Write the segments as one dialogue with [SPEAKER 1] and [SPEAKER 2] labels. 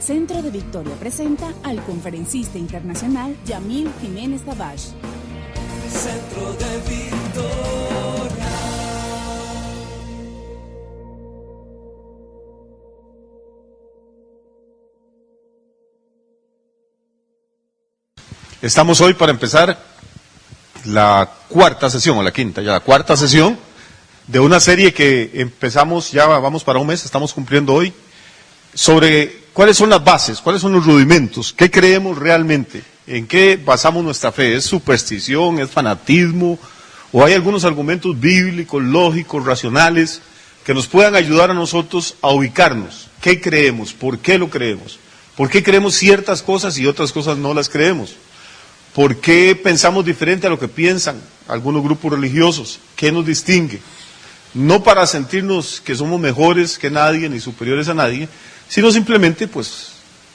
[SPEAKER 1] Centro de Victoria presenta al conferencista internacional Yamil Jiménez Dabash.
[SPEAKER 2] Centro de Victoria.
[SPEAKER 3] Estamos hoy para empezar la cuarta sesión, o la quinta, ya la cuarta sesión de una serie que empezamos, ya vamos para un mes, estamos cumpliendo hoy, sobre cuáles son las bases, cuáles son los rudimentos, qué creemos realmente, en qué basamos nuestra fe, ¿es superstición, es fanatismo, o hay algunos argumentos bíblicos, lógicos, racionales, que nos puedan ayudar a nosotros a ubicarnos? ¿Qué creemos? ¿Por qué lo creemos? ¿Por qué creemos ciertas cosas y otras cosas no las creemos? ¿Por qué pensamos diferente a lo que piensan algunos grupos religiosos? ¿Qué nos distingue? No para sentirnos que somos mejores que nadie, ni superiores a nadie, sino simplemente, pues,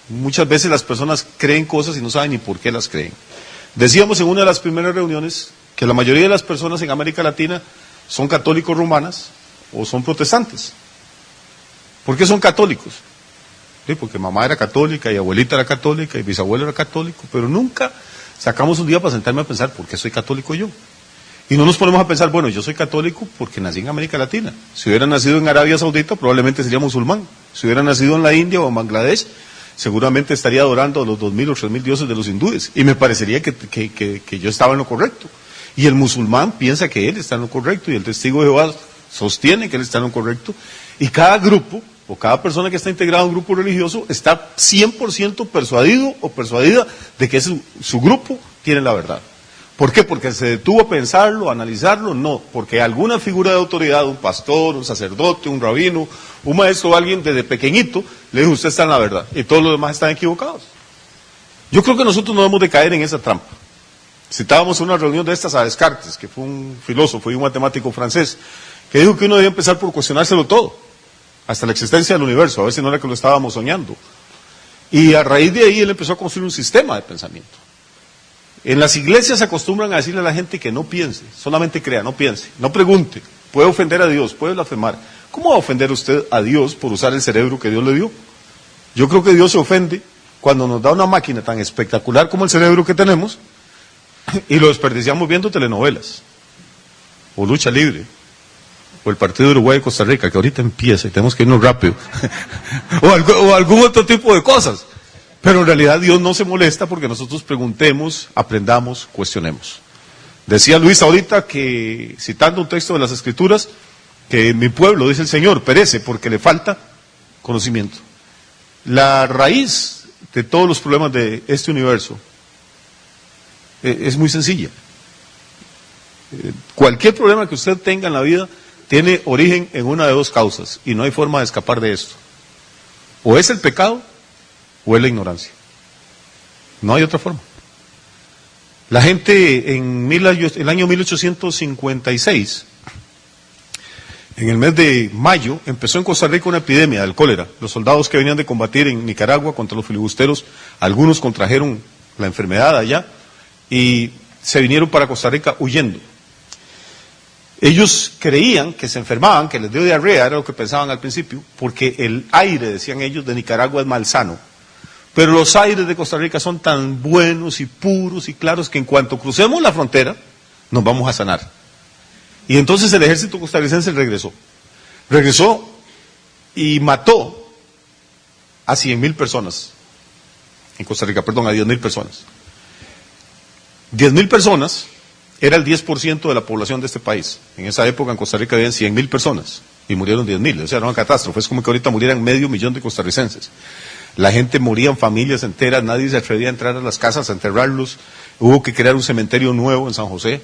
[SPEAKER 3] muchas veces las personas creen cosas y no saben ni por qué las creen. Decíamos en una de las primeras reuniones que la mayoría de las personas en América Latina son católicos romanas o son protestantes. ¿Por qué son católicos? Sí, porque mamá era católica y abuelita era católica y bisabuelo era católico, pero nunca sacamos un día para sentarme a pensar por qué soy católico yo. Y no nos ponemos a pensar, bueno, yo soy católico porque nací en América Latina. Si hubiera nacido en Arabia Saudita, probablemente sería musulmán. Si hubiera nacido en la India o en Bangladesh, seguramente estaría adorando a los 2000 o 3000 dioses de los hindúes. Y me parecería que yo estaba en lo correcto. Y el musulmán piensa que él está en lo correcto, y el testigo de Jehová sostiene que él está en lo correcto. Y cada grupo, o cada persona que está integrada a un grupo religioso, está 100% persuadido o persuadida de que su grupo tiene la verdad. ¿Por qué? ¿Porque se detuvo a pensarlo, a analizarlo? No, porque alguna figura de autoridad, un pastor, un sacerdote, un rabino, un maestro o alguien desde pequeñito le dijo, usted está en la verdad, y todos los demás están equivocados. Yo creo que nosotros no debemos de caer en esa trampa. Citábamos una reunión de estas a Descartes, que fue un filósofo y un matemático francés, que dijo que uno debía empezar por cuestionárselo todo, hasta la existencia del universo, a ver si no era que lo estábamos soñando. Y a raíz de ahí él empezó a construir un sistema de pensamiento. En las iglesias se acostumbran a decirle a la gente que no piense, solamente crea, no piense, no pregunte, puede ofender a Dios, puede blasfemar. ¿Cómo va a ofender usted a Dios por usar el cerebro que Dios le dio? Yo creo que Dios se ofende cuando nos da una máquina tan espectacular como el cerebro que tenemos y lo desperdiciamos viendo telenovelas, o lucha libre, o el partido de Uruguay y Costa Rica, que ahorita empieza y tenemos que irnos rápido, o algún otro tipo de cosas. Pero en realidad Dios no se molesta porque nosotros preguntemos, aprendamos, cuestionemos. Decía Luis ahorita que, citando un texto de las Escrituras, que mi pueblo, dice el Señor, perece porque le falta conocimiento. La raíz de todos los problemas de este universo es muy sencilla. Cualquier problema que usted tenga en la vida tiene origen en una de dos causas, y no hay forma de escapar de esto. O es el pecado, o es la ignorancia. No hay otra forma. La gente en el año 1856, en el mes de mayo, empezó en Costa Rica una epidemia del cólera. Los soldados que venían de combatir en Nicaragua contra los filibusteros, algunos contrajeron la enfermedad allá y se vinieron para Costa Rica huyendo. Ellos creían que se enfermaban, que les dio diarrea, era lo que pensaban al principio, porque el aire, decían ellos, de Nicaragua es malsano. Pero los aires de Costa Rica son tan buenos y puros y claros que en cuanto crucemos la frontera, nos vamos a sanar. Y entonces el ejército costarricense regresó. Regresó y mató a 100,000 personas en Costa Rica, perdón, a 10,000 personas. 10,000 personas era el 10% de la población de este país. En esa época en Costa Rica habían 100,000 personas y murieron 10,000. O sea, era una catástrofe. Es como que ahorita murieran 500,000 de costarricenses. La gente moría en familias enteras, nadie se atrevía a entrar a las casas a enterrarlos. Hubo que crear un cementerio nuevo en San José.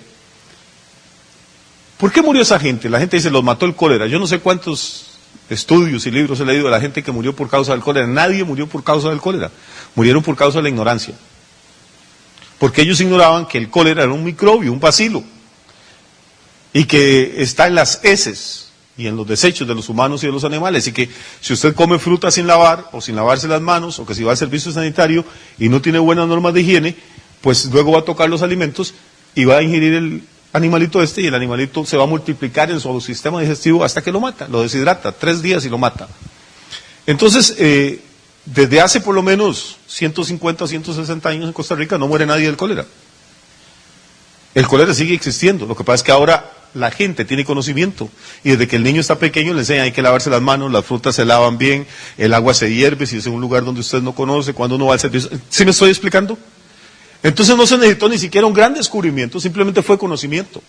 [SPEAKER 3] ¿Por qué murió esa gente? La gente dice, los mató el cólera. Yo no sé cuántos estudios y libros he leído de la gente que murió por causa del cólera. Nadie murió por causa del cólera. Murieron por causa de la ignorancia. Porque ellos ignoraban que el cólera era un microbio, un bacilo, y que está en las heces y en los desechos de los humanos y de los animales, y que si usted come fruta sin lavar, o sin lavarse las manos, o que si va al servicio sanitario y no tiene buenas normas de higiene, pues luego va a tocar los alimentos y va a ingerir el animalito y el animalito se va a multiplicar en su sistema digestivo hasta que lo mata, lo deshidrata, 3 días y lo mata. Entonces, desde hace por lo menos 150 o 160 años en Costa Rica no muere nadie del cólera. El cólera sigue existiendo, lo que pasa es que ahora la gente tiene conocimiento, y desde que el niño está pequeño le enseñan hay que lavarse las manos, las frutas se lavan bien, el agua se hierve si es en un lugar donde usted no conoce, cuando uno va al servicio. ¿Sí me estoy explicando? Entonces no se necesitó ni siquiera un gran descubrimiento, simplemente fue conocimiento.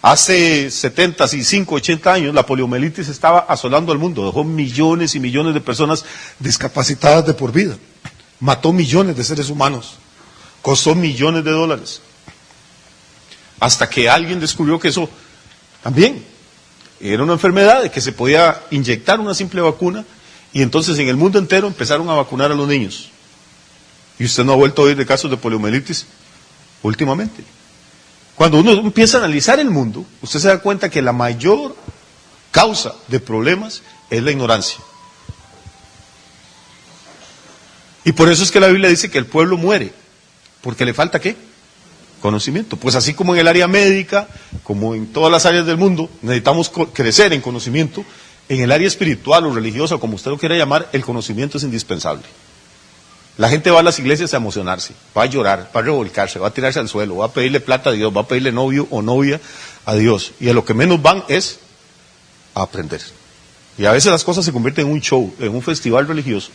[SPEAKER 3] Hace 75, 80 años la poliomielitis estaba asolando al mundo, dejó millones y millones de personas discapacitadas de por vida, mató millones de seres humanos, costó millones de dólares, hasta que alguien descubrió que eso también era una enfermedad de que se podía inyectar una simple vacuna, y entonces en el mundo entero empezaron a vacunar a los niños. Y usted no ha vuelto a oír de casos de poliomielitis últimamente. Cuando uno empieza a analizar el mundo, usted se da cuenta que la mayor causa de problemas es la ignorancia. Y por eso es que la Biblia dice que el pueblo muere, porque le falta ¿qué? Conocimiento. Pues así como en el área médica, como en todas las áreas del mundo, necesitamos crecer en conocimiento, en el área espiritual o religiosa, como usted lo quiera llamar, el conocimiento es indispensable. La gente va a las iglesias a emocionarse, va a llorar, va a revolcarse, va a tirarse al suelo, va a pedirle plata a Dios, va a pedirle novio o novia a Dios. Y a lo que menos van es a aprender. Y a veces las cosas se convierten en un show, en un festival religioso.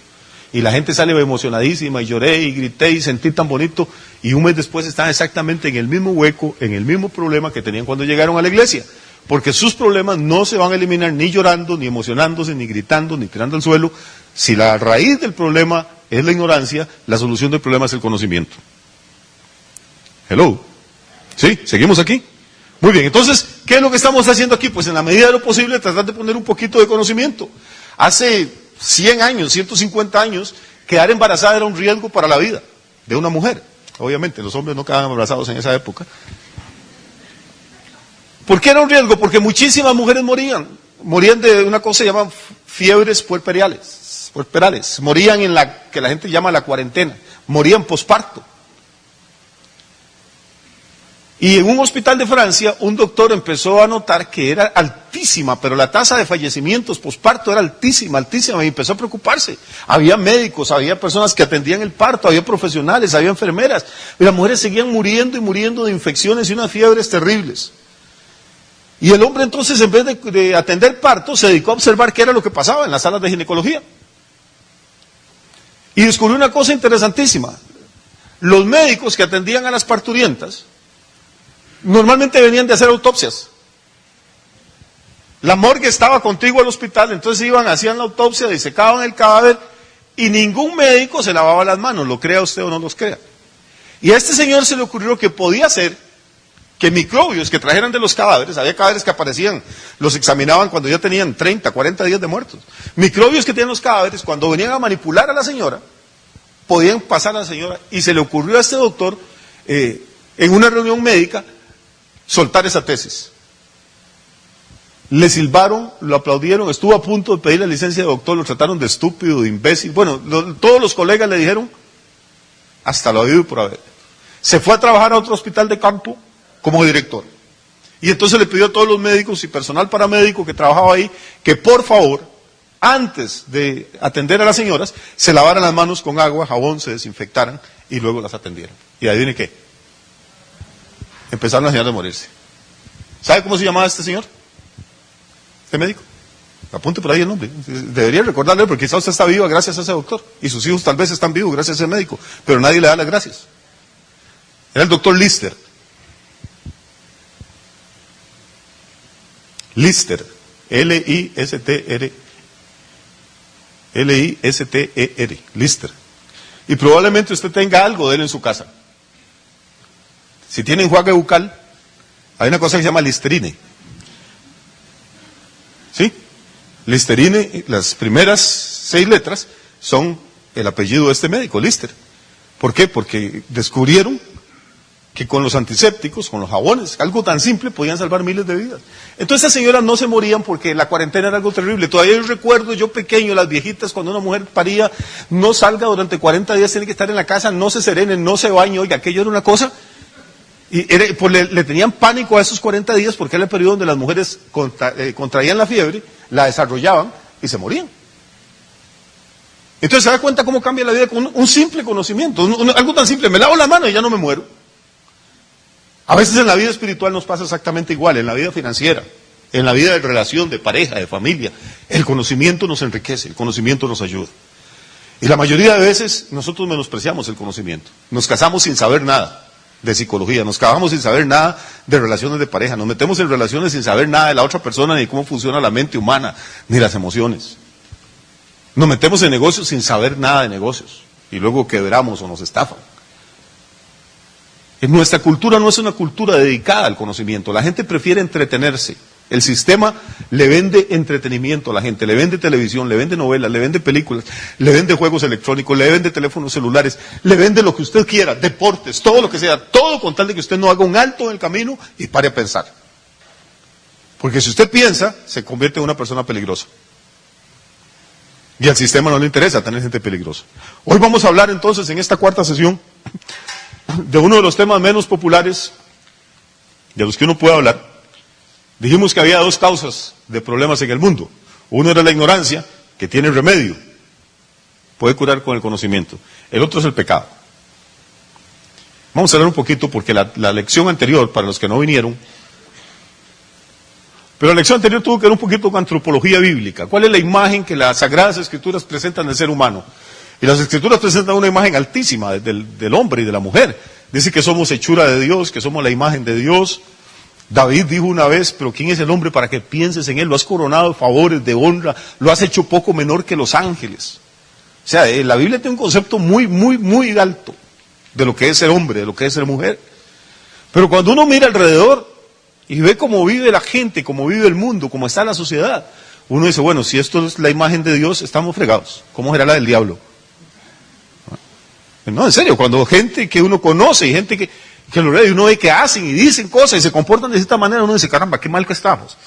[SPEAKER 3] Y la gente sale emocionadísima, y lloré, y grité, y sentí tan bonito. Y un mes después están exactamente en el mismo hueco, en el mismo problema que tenían cuando llegaron a la iglesia. Porque sus problemas no se van a eliminar ni llorando, ni emocionándose, ni gritando, ni tirando al suelo. Si la raíz del problema es la ignorancia, la solución del problema es el conocimiento. Hello. ¿Sí? ¿Seguimos aquí? Muy bien, entonces, ¿qué es lo que estamos haciendo aquí? Pues en la medida de lo posible tratar de poner un poquito de conocimiento. Hace 100 años, 150 años, quedar embarazada era un riesgo para la vida de una mujer. Obviamente, los hombres no quedaban embarazados en esa época. ¿Por qué era un riesgo? Porque muchísimas mujeres morían. Morían de una cosa que llaman fiebres puerperales. Morían en la que la gente llama la cuarentena. Morían posparto. Y en un hospital de Francia, un doctor empezó a notar que era altísima, pero la tasa de fallecimientos posparto era altísima, altísima, y empezó a preocuparse. Había médicos, había personas que atendían el parto, había profesionales, había enfermeras, y las mujeres seguían muriendo y muriendo de infecciones y unas fiebres terribles. Y el hombre entonces, en vez de atender parto, se dedicó a observar qué era lo que pasaba en las salas de ginecología. Y descubrió una cosa interesantísima. Los médicos que atendían a las parturientas normalmente venían de hacer autopsias. La morgue estaba contigua al hospital, entonces iban, hacían la autopsia, disecaban el cadáver, y ningún médico se lavaba las manos, lo crea usted o no los crea. Y a este señor se le ocurrió que podía ser que microbios que trajeran de los cadáveres, había cadáveres que aparecían, los examinaban cuando ya tenían 30, 40 días de muertos. Microbios que tenían los cadáveres, cuando venían a manipular a la señora, podían pasar a la señora, y se le ocurrió a este doctor, en una reunión médica, soltar esa tesis. Le silbaron, lo aplaudieron, estuvo a punto de pedir la licencia de doctor, lo trataron de estúpido, de imbécil. Bueno, todos los colegas le dijeron, hasta lo habido y por haber. Se fue a trabajar a otro hospital de campo como director. Y entonces le pidió a todos los médicos y personal paramédico que trabajaba ahí, que por favor, antes de atender a las señoras, se lavaran las manos con agua, jabón, se desinfectaran y luego las atendieran. Y adivine qué. Empezaron las señoras a morirse. ¿Sabe cómo se llamaba este señor? Este médico. Apunte por ahí el nombre. Debería recordarle porque quizá usted está viva gracias a ese doctor. Y sus hijos tal vez están vivos gracias a ese médico. Pero nadie le da las gracias. Era el doctor Lister. Lister. L-I-S-T-R. L-I-S-T-E-R. Lister. Y probablemente usted tenga algo de él en su casa. Si tiene enjuague bucal, hay una cosa que se llama Listerine. ¿Sí? Listerine, las primeras 6 letras son el apellido de este médico, Lister. ¿Por qué? Porque descubrieron que con los antisépticos, con los jabones, algo tan simple, podían salvar miles de vidas. Entonces esas señoras no se morían porque la cuarentena era algo terrible. Todavía yo recuerdo, yo pequeño, las viejitas, cuando una mujer paría, no salga durante 40 días, tiene que estar en la casa, no se serene, no se bañe. Oiga, aquello era una cosa. Y pues le tenían pánico a esos 40 días porque era el periodo donde las mujeres contraían la fiebre, la desarrollaban y se morían. Entonces se da cuenta cómo cambia la vida con un simple conocimiento, algo tan simple, me lavo la mano y ya no me muero. A veces en la vida espiritual nos pasa exactamente igual, en la vida financiera, en la vida de relación, de pareja, de familia. El conocimiento nos enriquece, el conocimiento nos ayuda. Y la mayoría de veces nosotros menospreciamos el conocimiento. Nos casamos sin saber nada de psicología, nos casamos sin saber nada de relaciones de pareja, nos metemos en relaciones sin saber nada de la otra persona, ni cómo funciona la mente humana, ni las emociones. Nos metemos en negocios sin saber nada de negocios y luego quebramos o nos estafan. En nuestra cultura no es una cultura dedicada al conocimiento, la gente prefiere entretenerse. El sistema le vende entretenimiento a la gente, le vende televisión, le vende novelas, le vende películas, le vende juegos electrónicos, le vende teléfonos celulares, le vende lo que usted quiera, deportes, todo lo que sea, todo con tal de que usted no haga un alto en el camino y pare a pensar. Porque si usted piensa, se convierte en una persona peligrosa. Y al sistema no le interesa tener gente peligrosa. Hoy vamos a hablar entonces en esta cuarta sesión de uno de los temas menos populares, de los que uno puede hablar. Dijimos que había dos causas de problemas en el mundo. Uno era la ignorancia, que tiene remedio, puede curar con el conocimiento. El otro es el pecado. Vamos a hablar un poquito porque la lección anterior, para los que no vinieron, pero la lección anterior tuvo que ver un poquito con antropología bíblica. ¿Cuál es la imagen que las Sagradas Escrituras presentan del ser humano? Y las Escrituras presentan una imagen altísima del hombre y de la mujer. Dice que somos hechura de Dios, que somos la imagen de Dios. David dijo una vez, pero ¿quién es el hombre para que pienses en él? Lo has coronado de favores, de honra, lo has hecho poco menor que los ángeles. O sea, la Biblia tiene un concepto muy, muy, muy alto de lo que es ser hombre, de lo que es ser mujer. Pero cuando uno mira alrededor y ve cómo vive la gente, cómo vive el mundo, cómo está la sociedad, uno dice, bueno, si esto es la imagen de Dios, estamos fregados. ¿Cómo será la del diablo? No, en serio, cuando gente que uno conoce y gente que lo ve y uno ve que hacen y dicen cosas y se comportan de esta manera, uno dice, caramba, qué mal que estamos.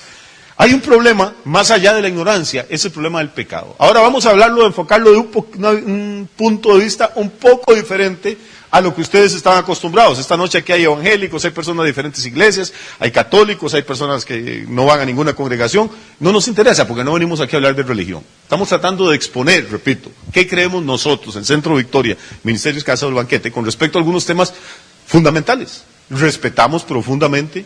[SPEAKER 3] Hay un problema, más allá de la ignorancia, es el problema del pecado. Ahora vamos a hablarlo, enfocarlo de un punto de vista un poco diferente a lo que ustedes estaban acostumbrados. Esta noche aquí hay evangélicos, hay personas de diferentes iglesias, hay católicos, hay personas que no van a ninguna congregación. No nos interesa porque no venimos aquí a hablar de religión. Estamos tratando de exponer, repito, qué creemos nosotros en Centro Victoria, Ministerios Casa del Banquete, con respecto a algunos temas fundamentales. Respetamos profundamente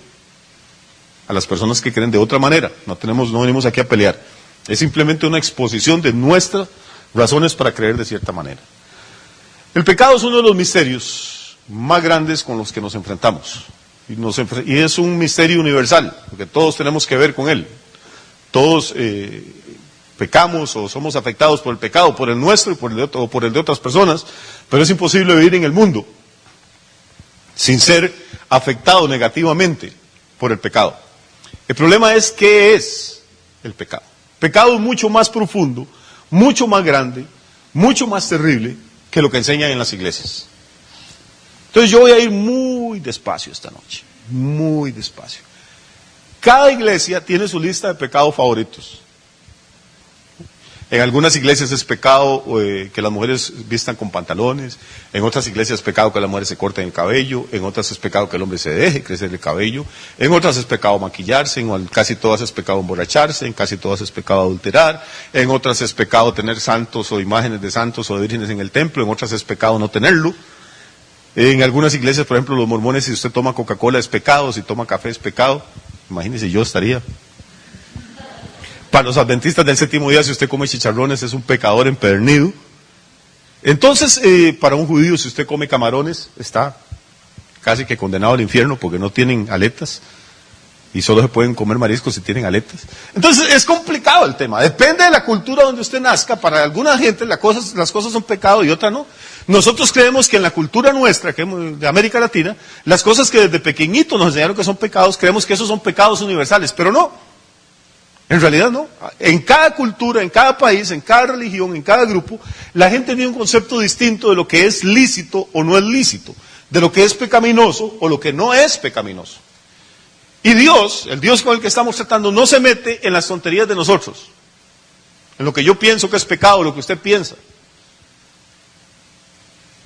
[SPEAKER 3] a las personas que creen de otra manera. No venimos aquí a pelear. Es simplemente una exposición de nuestras razones para creer de cierta manera. El pecado es uno de los misterios más grandes con los que nos enfrentamos. Y es un misterio universal, porque todos tenemos que ver con él. Todos pecamos o somos afectados por el pecado, por el nuestro y por el de otras personas, pero es imposible vivir en el mundo sin ser afectado negativamente por el pecado. El problema es, ¿qué es el pecado? El pecado es mucho más profundo, mucho más grande, mucho más terrible que lo que enseñan en las iglesias. Entonces yo voy a ir muy despacio esta noche, muy despacio. Cada iglesia tiene su lista de pecados favoritos. En algunas iglesias es pecado que las mujeres vistan con pantalones, en otras iglesias es pecado que las mujeres se corten el cabello, en otras es pecado que el hombre se deje crecer el cabello, en otras es pecado maquillarse, en casi todas es pecado emborracharse, en casi todas es pecado adulterar, en otras es pecado tener santos o imágenes de santos o de vírgenes en el templo, en otras es pecado no tenerlo. En algunas iglesias, por ejemplo, los mormones, si usted toma Coca-Cola es pecado, si toma café es pecado. Imagínese, yo estaría... Para los adventistas del séptimo día, si usted come chicharrones, es un pecador empedernido. Entonces, para un judío, si usted come camarones, está casi que condenado al infierno porque no tienen aletas. Y solo se pueden comer mariscos si tienen aletas. Entonces, es complicado el tema. Depende de la cultura donde usted nazca. Para alguna gente las cosas son pecado y otras no. Nosotros creemos que en la cultura nuestra, que es de América Latina, las cosas que desde pequeñitos nos enseñaron que son pecados, creemos que esos son pecados universales, pero no. En realidad no. En cada cultura, en cada país, en cada religión, en cada grupo, la gente tiene un concepto distinto de lo que es lícito o no es lícito, de lo que es pecaminoso o lo que no es pecaminoso. Y Dios, el Dios con el que estamos tratando, no se mete en las tonterías de nosotros, en lo que yo pienso que es pecado, lo que usted piensa.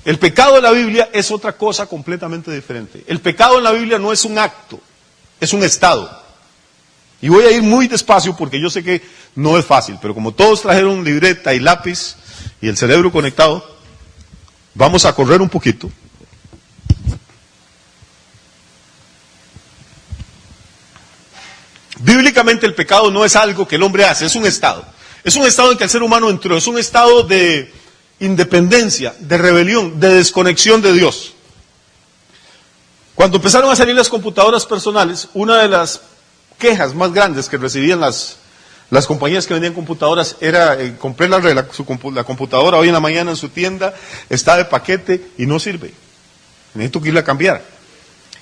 [SPEAKER 3] El pecado de la Biblia es otra cosa completamente diferente. El pecado en la Biblia no es un acto, es un estado. Y voy a ir muy despacio porque yo sé que no es fácil, pero como todos trajeron libreta y lápiz y el cerebro conectado, vamos a correr un poquito. Bíblicamente el pecado no es algo que el hombre hace, es un estado. Es un estado en que el ser humano entró, es un estado de independencia, de rebelión, de desconexión de Dios. Cuando empezaron a salir las computadoras personales, una de las quejas más grandes que recibían las compañías que vendían computadoras era, compré la computadora hoy en la mañana en su tienda, está de paquete y no sirve. Necesito que irla a cambiar.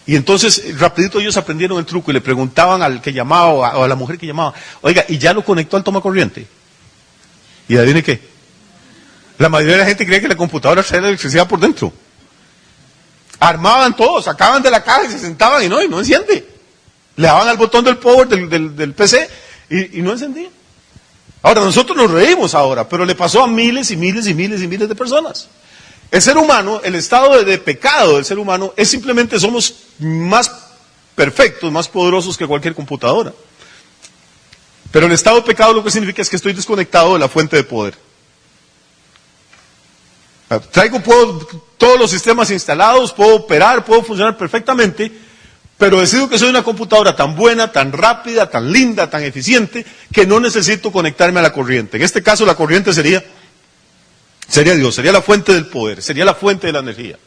[SPEAKER 3] Y entonces, rapidito ellos aprendieron el truco y le preguntaban al que llamaba o a la mujer que llamaba, oiga, ¿y ya lo conectó al tomacorriente? ¿Y adivine qué? La mayoría de la gente cree que la computadora trae la electricidad por dentro. Armaban todo, sacaban de la caja y se sentaban y no enciende. Le daban al botón del power del PC y no encendía. Ahora, nosotros nos reímos ahora, pero le pasó a miles y miles y miles y miles de personas. El ser humano, el estado de pecado del ser humano es simplemente somos más perfectos, más poderosos que cualquier computadora. Pero el estado de pecado lo que significa es que estoy desconectado de la fuente de poder. Puedo todos los sistemas instalados, puedo operar, puedo funcionar perfectamente, pero decido que soy una computadora tan buena, tan rápida, tan linda, tan eficiente, que no necesito conectarme a la corriente. En este caso la corriente sería Dios, sería la fuente del poder, sería la fuente de la energía.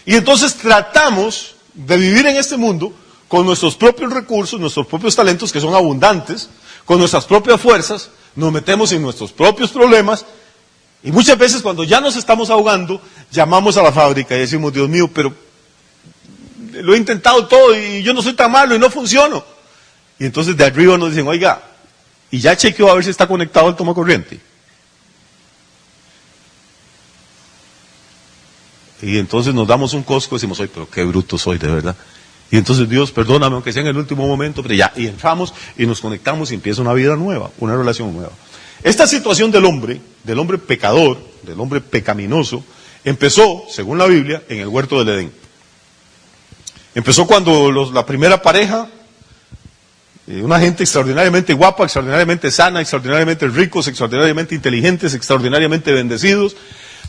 [SPEAKER 3] Y entonces tratamos de vivir en este mundo con nuestros propios recursos, nuestros propios talentos que son abundantes, con nuestras propias fuerzas, nos metemos en nuestros propios problemas. Y muchas veces cuando ya nos estamos ahogando, llamamos a la fábrica y decimos, Dios mío, pero lo he intentado todo y yo no soy tan malo y no funciono. Y entonces de arriba nos dicen, oiga, y ya chequeó a ver si está conectado al tomacorriente. Y entonces nos damos un cosco y decimos, oye, pero qué bruto soy, de verdad. Y entonces Dios, perdóname, aunque sea en el último momento, pero ya, y entramos y nos conectamos y empieza una vida nueva, una relación nueva. Esta situación del hombre pecador, del hombre pecaminoso, empezó, según la Biblia, en el huerto del Edén. Empezó cuando la primera pareja, una gente extraordinariamente guapa, extraordinariamente sana, extraordinariamente ricos, extraordinariamente inteligentes, extraordinariamente bendecidos,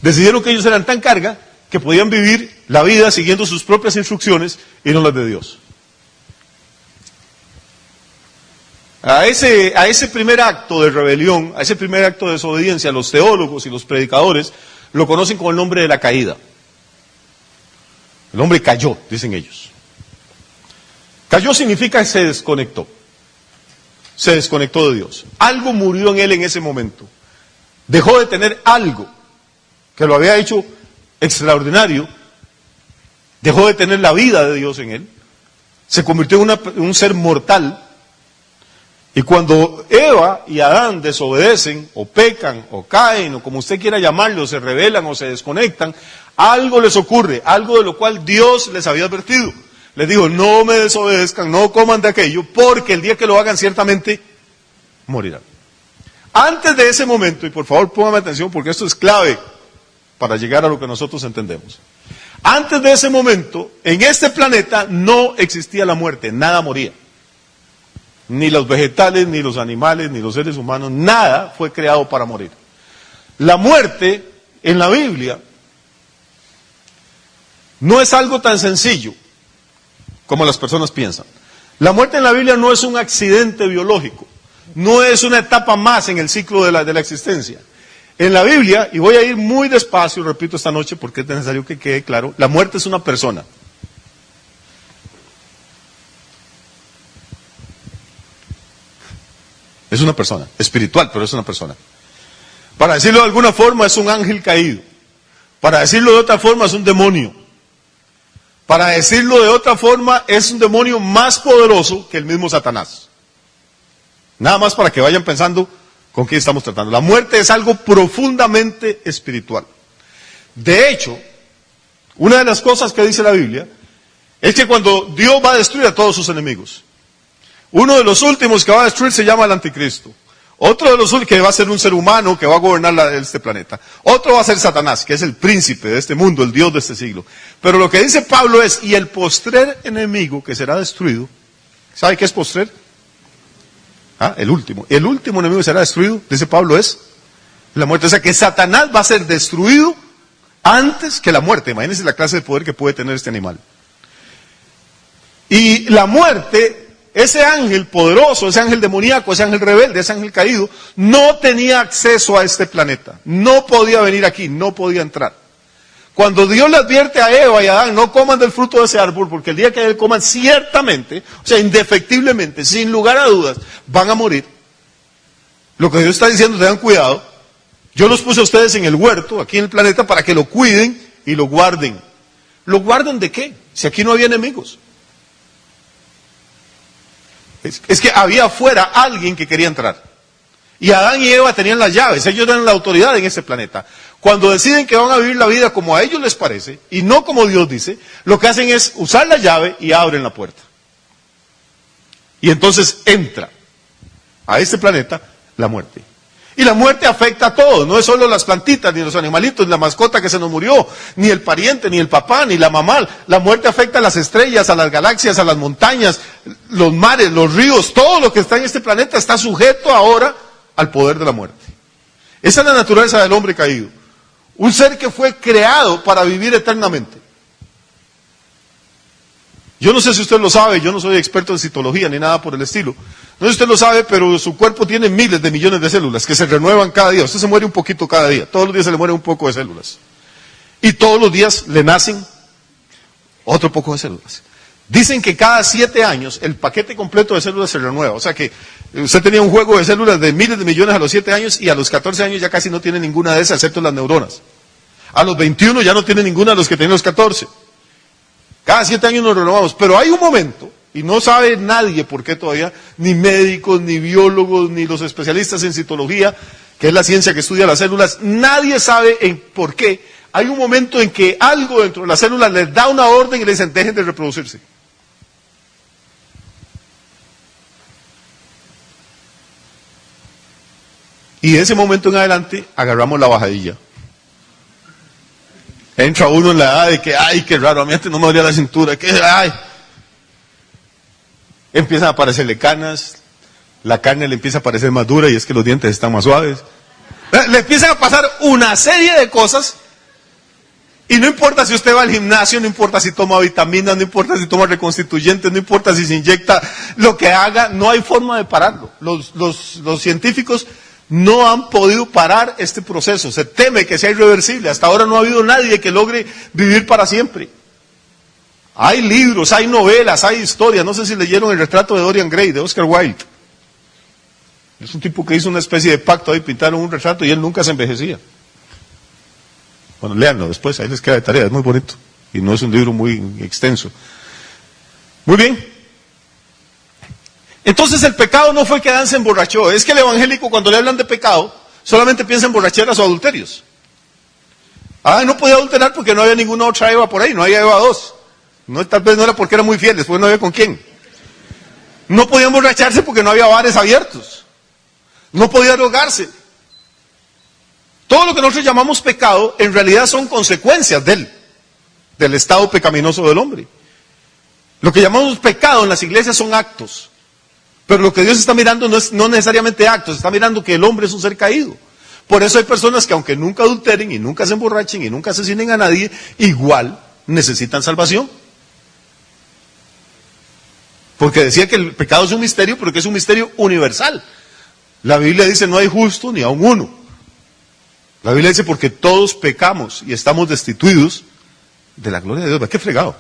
[SPEAKER 3] decidieron que ellos eran tan carga que podían vivir la vida siguiendo sus propias instrucciones y no las de Dios. A ese primer acto de rebelión, a ese primer acto de desobediencia, los teólogos y los predicadores lo conocen con el nombre de la caída. El hombre cayó, dicen ellos. Cayó significa que se desconectó de Dios. Algo murió en él en ese momento. Dejó de tener algo que lo había hecho extraordinario, dejó de tener la vida de Dios en él, se convirtió en un ser mortal. Y cuando Eva y Adán desobedecen, o pecan, o caen, o como usted quiera llamarlo, se rebelan o se desconectan, algo les ocurre, algo de lo cual Dios les había advertido. Les dijo, no me desobedezcan, no coman de aquello, porque el día que lo hagan ciertamente morirán. Antes de ese momento, y por favor póngame atención porque esto es clave para llegar a lo que nosotros entendemos. Antes de ese momento, en este planeta no existía la muerte, nada moría. Ni los vegetales, ni los animales, ni los seres humanos, nada fue creado para morir. La muerte en la Biblia no es algo tan sencillo como las personas piensan. La muerte en la Biblia no es un accidente biológico, no es una etapa más en el ciclo de la existencia. En la Biblia, y voy a ir muy despacio, repito esta noche porque es necesario que quede claro, la muerte es una persona. Es una persona, espiritual, pero es una persona. Para decirlo de alguna forma, es un ángel caído. Para decirlo de otra forma, es un demonio. Para decirlo de otra forma, es un demonio más poderoso que el mismo Satanás. Nada más para que vayan pensando con quién estamos tratando. La muerte es algo profundamente espiritual. De hecho, una de las cosas que dice la Biblia es que cuando Dios va a destruir a todos sus enemigos, uno de los últimos que va a destruir se llama el anticristo. Otro de los últimos que va a ser un ser humano que va a gobernar este planeta. Otro va a ser Satanás, que es el príncipe de este mundo, el Dios de este siglo. Pero lo que dice Pablo es, y el postrer enemigo que será destruido, ¿sabe qué es postrer? El último. El último enemigo que será destruido, dice Pablo, es La muerte, o sea que Satanás va a ser destruido antes que la muerte. Imagínense la clase de poder que puede tener este animal. Y la muerte, ese ángel poderoso, ese ángel demoníaco, ese ángel rebelde, ese ángel caído, no tenía acceso a este planeta. No podía venir aquí, no podía entrar. Cuando Dios le advierte a Eva y a Adán, no coman del fruto de ese árbol, porque el día que ellos coman, ciertamente, o sea, indefectiblemente, sin lugar a dudas, van a morir. Lo que Dios está diciendo, tengan cuidado. Yo los puse a ustedes en el huerto, aquí en el planeta, para que lo cuiden y lo guarden. ¿Lo guarden de qué? Si aquí no había enemigos. Es que había afuera alguien que quería entrar. Y Adán y Eva tenían las llaves, ellos eran la autoridad en este planeta. Cuando deciden que van a vivir la vida como a ellos les parece, y no como Dios dice, lo que hacen es usar la llave y abren la puerta. Y entonces entra a este planeta la muerte. Y la muerte afecta a todos, no es solo las plantitas, ni los animalitos, ni la mascota que se nos murió, ni el pariente, ni el papá, ni la mamá. La muerte afecta a las estrellas, a las galaxias, a las montañas, los mares, los ríos, todo lo que está en este planeta está sujeto ahora al poder de la muerte. Esa es la naturaleza del hombre caído. Un ser que fue creado para vivir eternamente. Yo no sé si usted lo sabe, yo no soy experto en citología ni nada por el estilo. No sé si usted lo sabe, pero su cuerpo tiene miles de millones de células que se renuevan cada día. Usted se muere un poquito cada día. Todos los días se le muere un poco de células. Y todos los días le nacen otro poco de células. Dicen que cada 7 años el paquete completo de células se renueva. O sea que usted tenía un juego de células de miles de millones a los 7 años y a los 14 años ya casi no tiene ninguna de esas, excepto las neuronas. A los 21 ya no tiene ninguna de los que tenían los 14. Cada 7 años nos renovamos. Pero hay un momento, y no sabe nadie por qué todavía, ni médicos, ni biólogos, ni los especialistas en citología, que es la ciencia que estudia las células, nadie sabe por qué. Hay un momento en que algo dentro de las células les da una orden y les dicen, dejen de reproducirse. Y de ese momento en adelante agarramos la bajadilla. Entra uno en la edad de que, ay, qué raro, a mí antes no me dolía la cintura, que, ay. Empiezan a aparecerle canas, la carne le empieza a parecer más dura y es que los dientes están más suaves. Le empiezan a pasar una serie de cosas y no importa si usted va al gimnasio, no importa si toma vitaminas, no importa si toma reconstituyentes, no importa si se inyecta, lo que haga, no hay forma de pararlo. Los científicos no han podido parar este proceso. Se teme que sea irreversible. Hasta ahora no ha habido nadie que logre vivir para siempre. Hay libros, hay novelas, hay historias. No sé si leyeron El retrato de Dorian Gray, de Oscar Wilde. Es un tipo que hizo una especie de pacto, ahí pintaron un retrato y él nunca se envejecía. Bueno, léanlo después, ahí les queda de tarea, es muy bonito. Y no es un libro muy extenso. Muy bien. Entonces el pecado no fue que Adán se emborrachó. Es que el evangélico cuando le hablan de pecado, solamente piensa en borracheras o adulterios. Adán no podía adulterar porque no había ninguna otra Eva por ahí, no había Eva 2. No, tal vez no era porque era muy fiel, después no había con quién. No podía emborracharse porque no había bares abiertos. No podía drogarse. Todo lo que nosotros llamamos pecado, en realidad son consecuencias del estado pecaminoso del hombre. Lo que llamamos pecado en las iglesias son actos. Pero lo que Dios está mirando no necesariamente actos, está mirando que el hombre es un ser caído. Por eso hay personas que aunque nunca adulteren y nunca se emborrachen y nunca asesinen a nadie, igual necesitan salvación. Porque decía que el pecado es un misterio, pero que es un misterio universal. La Biblia dice no hay justo ni aun uno. La Biblia dice porque todos pecamos y estamos destituidos de la gloria de Dios. ¡Qué fregado!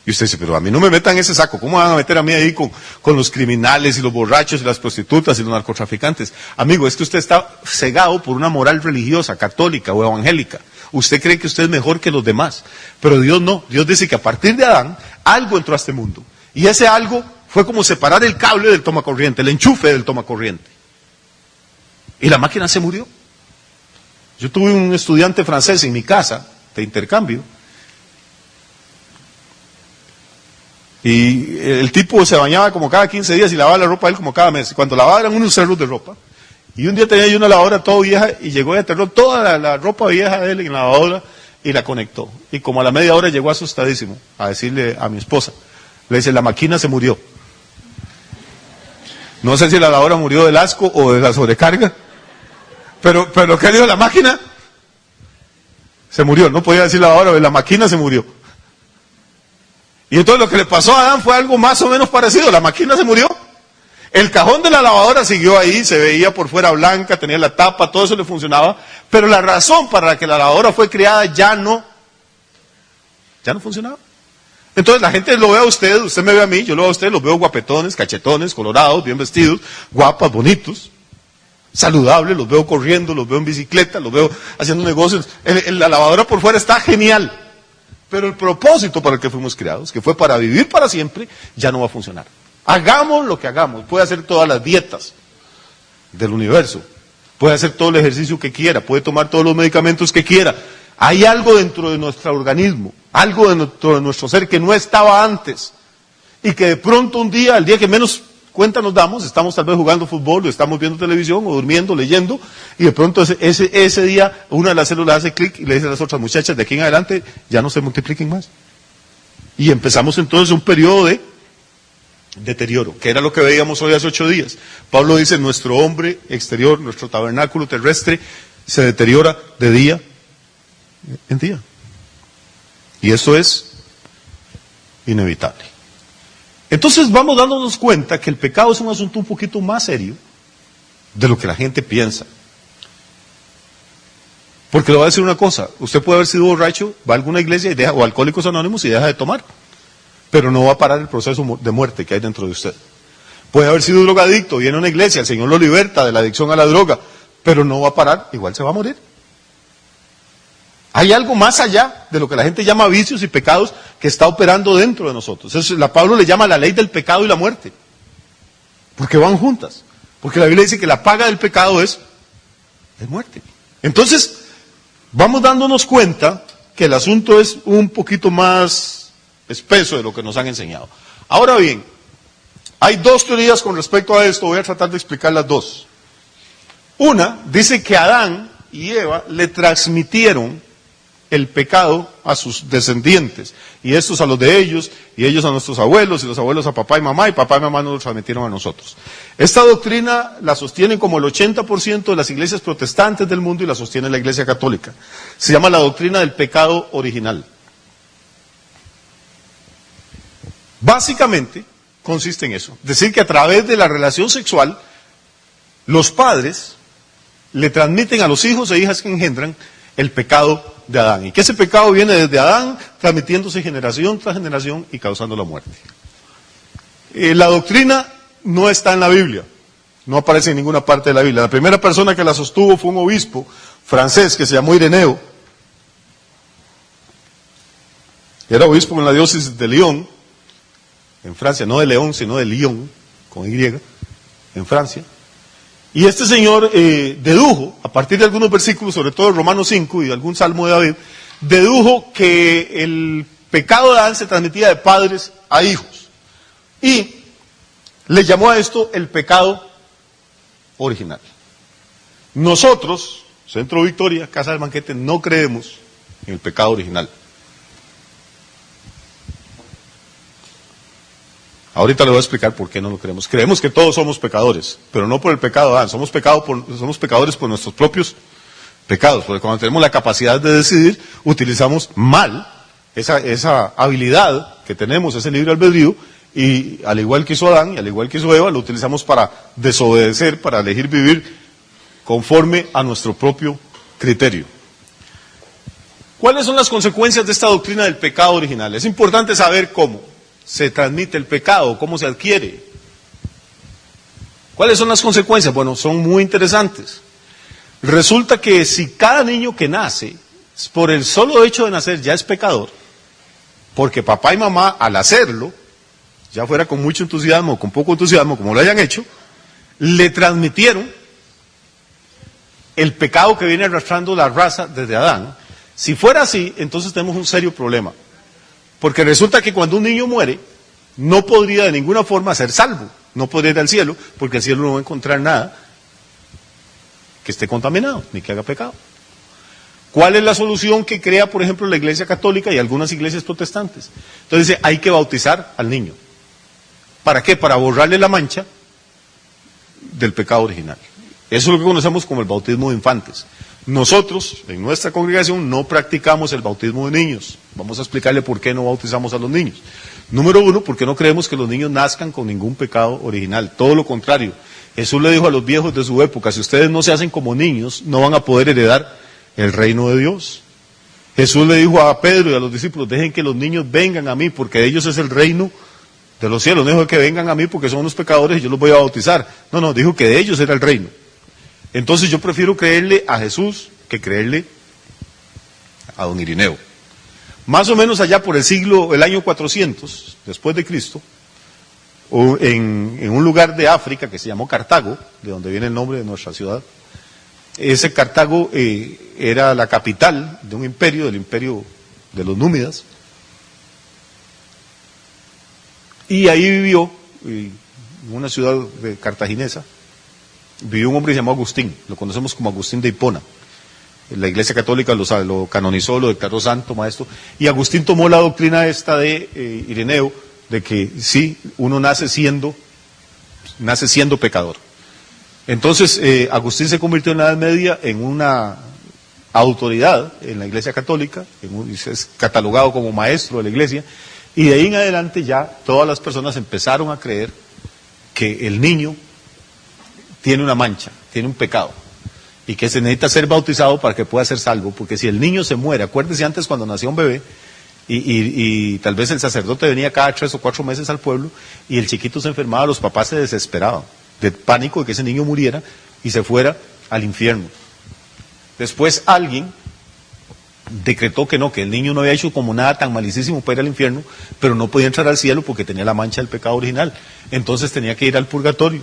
[SPEAKER 3] Y usted dice, pero a mí no me metan en ese saco. ¿Cómo van a meter a mí ahí con los criminales y los borrachos y las prostitutas y los narcotraficantes? Amigo, es que usted está cegado por una moral religiosa, católica o evangélica. Usted cree que usted es mejor que los demás. Pero Dios no. Dios dice que a partir de Adán, algo entró a este mundo. Y ese algo fue como separar el cable del tomacorriente, el enchufe del tomacorriente. Y la máquina se murió. Yo tuve un estudiante francés en mi casa, de intercambio, y el tipo se bañaba como cada 15 días y lavaba la ropa él como cada mes. Cuando lavaba eran unos cerros de ropa. Y un día tenía yo una lavadora toda vieja y llegó y aterró toda la ropa vieja de él en la lavadora y la conectó. Y como a la media hora llegó asustadísimo a decirle a mi esposa, le dice, la máquina se murió. No sé si la lavadora murió del asco o de la sobrecarga, Pero ¿qué dijo la máquina? Se murió, no podía decir lavadora, la máquina se murió. Y entonces lo que le pasó a Adán fue algo más o menos parecido, la máquina se murió. El cajón de la lavadora siguió ahí, se veía por fuera blanca, tenía la tapa, todo eso le funcionaba, pero la razón para la que la lavadora fue creada ya no funcionaba. Entonces la gente lo ve a usted me ve a mí, yo lo veo a usted, los veo guapetones, cachetones, colorados, bien vestidos, guapas, bonitos, saludables, los veo corriendo, los veo en bicicleta, los veo haciendo negocios. La lavadora por fuera está genial, pero el propósito para el que fuimos creados, que fue para vivir para siempre, ya no va a funcionar. Hagamos lo que hagamos, puede hacer todas las dietas del universo, puede hacer todo el ejercicio que quiera, puede tomar todos los medicamentos que quiera. Hay algo dentro de nuestro organismo, algo dentro de nuestro ser que no estaba antes y que de pronto un día, al día que menos cuenta nos damos, estamos tal vez jugando fútbol, o estamos viendo televisión, o durmiendo, leyendo, y de pronto ese día una de las células hace clic y le dice a las otras muchachas, de aquí en adelante ya no se multipliquen más. Y empezamos entonces un periodo de deterioro, que era lo que veíamos hoy hace 8 días. Pablo dice, nuestro hombre exterior, nuestro tabernáculo terrestre, se deteriora de día en día. Y eso es inevitable. Entonces vamos dándonos cuenta que el pecado es un asunto un poquito más serio de lo que la gente piensa. Porque le voy a decir una cosa, usted puede haber sido borracho, va a alguna iglesia y o Alcohólicos Anónimos y deja de tomar, pero no va a parar el proceso de muerte que hay dentro de usted. Puede haber sido drogadicto, viene a una iglesia, el Señor lo liberta de la adicción a la droga, pero no va a parar, igual se va a morir. Hay algo más allá de lo que la gente llama vicios y pecados que está operando dentro de nosotros. Eso Pablo le llama la ley del pecado y la muerte, porque van juntas. Porque la Biblia dice que la paga del pecado es muerte. Entonces, vamos dándonos cuenta que el asunto es un poquito más espeso de lo que nos han enseñado. Ahora bien, hay 2 teorías con respecto a esto, voy a tratar de explicar las 2. Una dice que Adán y Eva le transmitieron el pecado a sus descendientes, y estos a los de ellos, y ellos a nuestros abuelos, y los abuelos a papá y mamá nos lo transmitieron a nosotros. Esta doctrina la sostienen como el 80% de las iglesias protestantes del mundo y la sostiene la iglesia católica. Se llama la doctrina del pecado original. Básicamente consiste en eso, decir que a través de la relación sexual, los padres le transmiten a los hijos e hijas que engendran el pecado de Adán, y que ese pecado viene desde Adán, transmitiéndose generación tras generación y causando la muerte. La doctrina no está en la Biblia, no aparece en ninguna parte de la Biblia. La primera persona que la sostuvo fue un obispo francés que se llamó Ireneo. Era obispo en la diócesis de Lyon, en Francia, no de León, sino de Lyon, con Y, en Francia. Y este señor dedujo, a partir de algunos versículos, sobre todo Romanos 5 y algún salmo de David, dedujo que el pecado de Adán se transmitía de padres a hijos. Y le llamó a esto el pecado original. Nosotros, Centro Victoria, Casa del Banquete, no creemos en el pecado original. Ahorita le voy a explicar por qué no lo creemos. Creemos que todos somos pecadores, pero no por el pecado de Adán. Somos pecadores por nuestros propios pecados, porque cuando tenemos la capacidad de decidir, utilizamos mal esa habilidad que tenemos, ese libre albedrío, y al igual que hizo Adán y al igual que hizo Eva, lo utilizamos para desobedecer, para elegir vivir conforme a nuestro propio criterio. ¿Cuáles son las consecuencias de esta doctrina del pecado original? Es importante saber cómo se transmite el pecado, cómo se adquiere. ¿Cuáles son las consecuencias? Bueno, son muy interesantes. Resulta que si cada niño que nace, por el solo hecho de nacer, ya es pecador, porque papá y mamá al hacerlo, ya fuera con mucho entusiasmo o con poco entusiasmo, como lo hayan hecho, le transmitieron el pecado que viene arrastrando la raza desde Adán. Si fuera así, entonces tenemos un serio problema. Porque resulta que cuando un niño muere, no podría de ninguna forma ser salvo, no podría ir al cielo, porque el cielo no va a encontrar nada que esté contaminado, ni que haga pecado. ¿Cuál es la solución que crea, por ejemplo, la Iglesia Católica y algunas iglesias protestantes? Entonces dice, hay que bautizar al niño. ¿Para qué? Para borrarle la mancha del pecado original. Eso es lo que conocemos como el bautismo de infantes. Nosotros, en nuestra congregación, no practicamos el bautismo de niños. Vamos a explicarle por qué no bautizamos a los niños. Número uno, porque no creemos que los niños nazcan con ningún pecado original. Todo lo contrario. Jesús le dijo a los viejos de su época, si ustedes no se hacen como niños, no van a poder heredar el reino de Dios. Jesús le dijo a Pedro y a los discípulos, dejen que los niños vengan a mí, porque de ellos es el reino de los cielos. No dijo que vengan a mí porque son unos pecadores y yo los voy a bautizar. No, dijo que de ellos era el reino. Entonces yo prefiero creerle a Jesús que creerle a don Irineo. Más o menos allá por el año 400, después de Cristo, en un lugar de África que se llamó Cartago, de donde viene el nombre de nuestra ciudad, ese Cartago era la capital de un imperio, del imperio de los númidas, y ahí vivió, en una ciudad cartaginesa, vivió un hombre llamado Agustín, lo conocemos como Agustín de Hipona. La Iglesia Católica lo canonizó, lo declaró santo, maestro, y Agustín tomó la doctrina esta de Ireneo, de que sí, uno nace siendo pecador. Entonces, Agustín se convirtió en la Edad Media en una autoridad en la Iglesia Católica, es catalogado como maestro de la Iglesia, y de ahí en adelante ya todas las personas empezaron a creer que el niño tiene una mancha, tiene un pecado, y que se necesita ser bautizado para que pueda ser salvo, porque si el niño se muere, acuérdese antes cuando nació un bebé, y tal vez el sacerdote venía cada 3 o 4 meses al pueblo, y el chiquito se enfermaba, los papás se desesperaban, de pánico de que ese niño muriera, y se fuera al infierno. Después alguien decretó que no, que el niño no había hecho como nada tan malicísimo para ir al infierno, pero no podía entrar al cielo porque tenía la mancha del pecado original, entonces tenía que ir al purgatorio.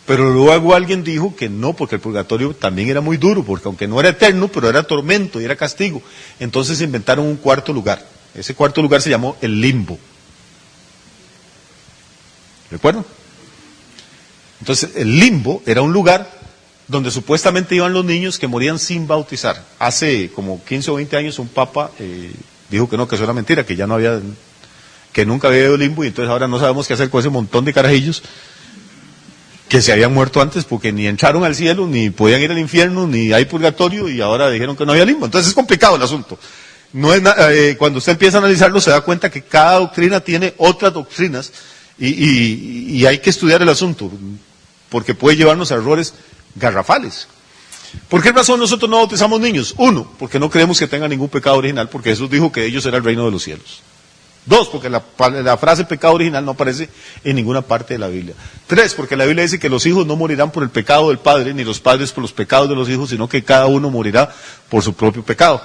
[SPEAKER 3] Pero luego alguien dijo que no, porque el purgatorio también era muy duro, porque aunque no era eterno, pero era tormento y era castigo. Entonces inventaron un cuarto lugar. Ese cuarto lugar se llamó el limbo. ¿Recuerdan? Entonces el limbo era un lugar donde supuestamente iban los niños que morían sin bautizar. Hace como 15 o 20 años un papa dijo que no, que eso era mentira, que ya no había, que nunca había ido al limbo, y entonces ahora no sabemos qué hacer con ese montón de carajillos que se habían muerto antes porque ni entraron al cielo, ni podían ir al infierno, ni hay purgatorio, y ahora dijeron que no había limbo. Entonces es complicado el asunto. No es cuando usted empieza a analizarlo se da cuenta que cada doctrina tiene otras doctrinas y hay que estudiar el asunto porque puede llevarnos a errores garrafales. ¿Por qué razón nosotros no bautizamos niños? 1, porque no creemos que tengan ningún pecado original, porque Jesús dijo que ellos era el reino de los cielos. 2, porque la frase pecado original no aparece en ninguna parte de la Biblia. 3, porque la Biblia dice que los hijos no morirán por el pecado del padre, ni los padres por los pecados de los hijos, sino que cada uno morirá por su propio pecado.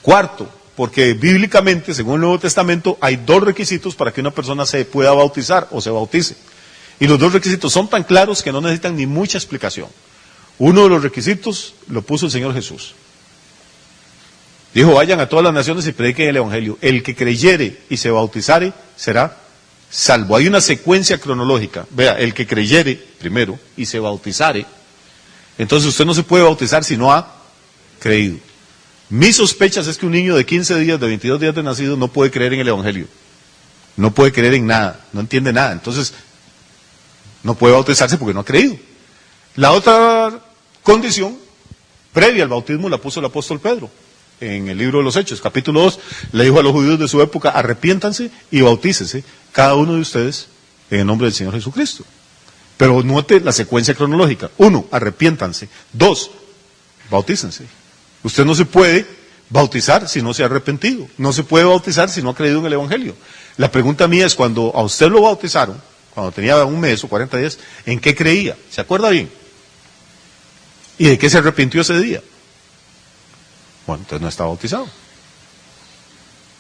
[SPEAKER 3] 4, porque bíblicamente, según el Nuevo Testamento, hay 2 requisitos para que una persona se pueda bautizar o se bautice. Y los 2 requisitos son tan claros que no necesitan ni mucha explicación. Uno de los requisitos lo puso el Señor Jesús. Dijo, vayan a todas las naciones y prediquen el Evangelio. El que creyere y se bautizare será salvo. Hay una secuencia cronológica. Vea, el que creyere primero y se bautizare. Entonces usted no se puede bautizar si no ha creído. Mis sospechas es que un niño de 15 días, de 22 días de nacido, no puede creer en el Evangelio. No puede creer en nada, no entiende nada. Entonces no puede bautizarse porque no ha creído. La otra condición, previa al bautismo, la puso el apóstol Pedro. En el libro de los Hechos, capítulo 2, le dijo a los judíos de su época, arrepiéntanse y bautícese cada uno de ustedes en el nombre del Señor Jesucristo. Pero note la secuencia cronológica. 1, arrepiéntanse. 2, bautícense. Usted no se puede bautizar si no se ha arrepentido. No se puede bautizar si no ha creído en el Evangelio. La pregunta mía es, cuando a usted lo bautizaron, cuando tenía 1 mes o 40 días, ¿en qué creía? ¿Se acuerda bien? ¿Y de qué se arrepintió ese día? Bueno, entonces no está bautizado,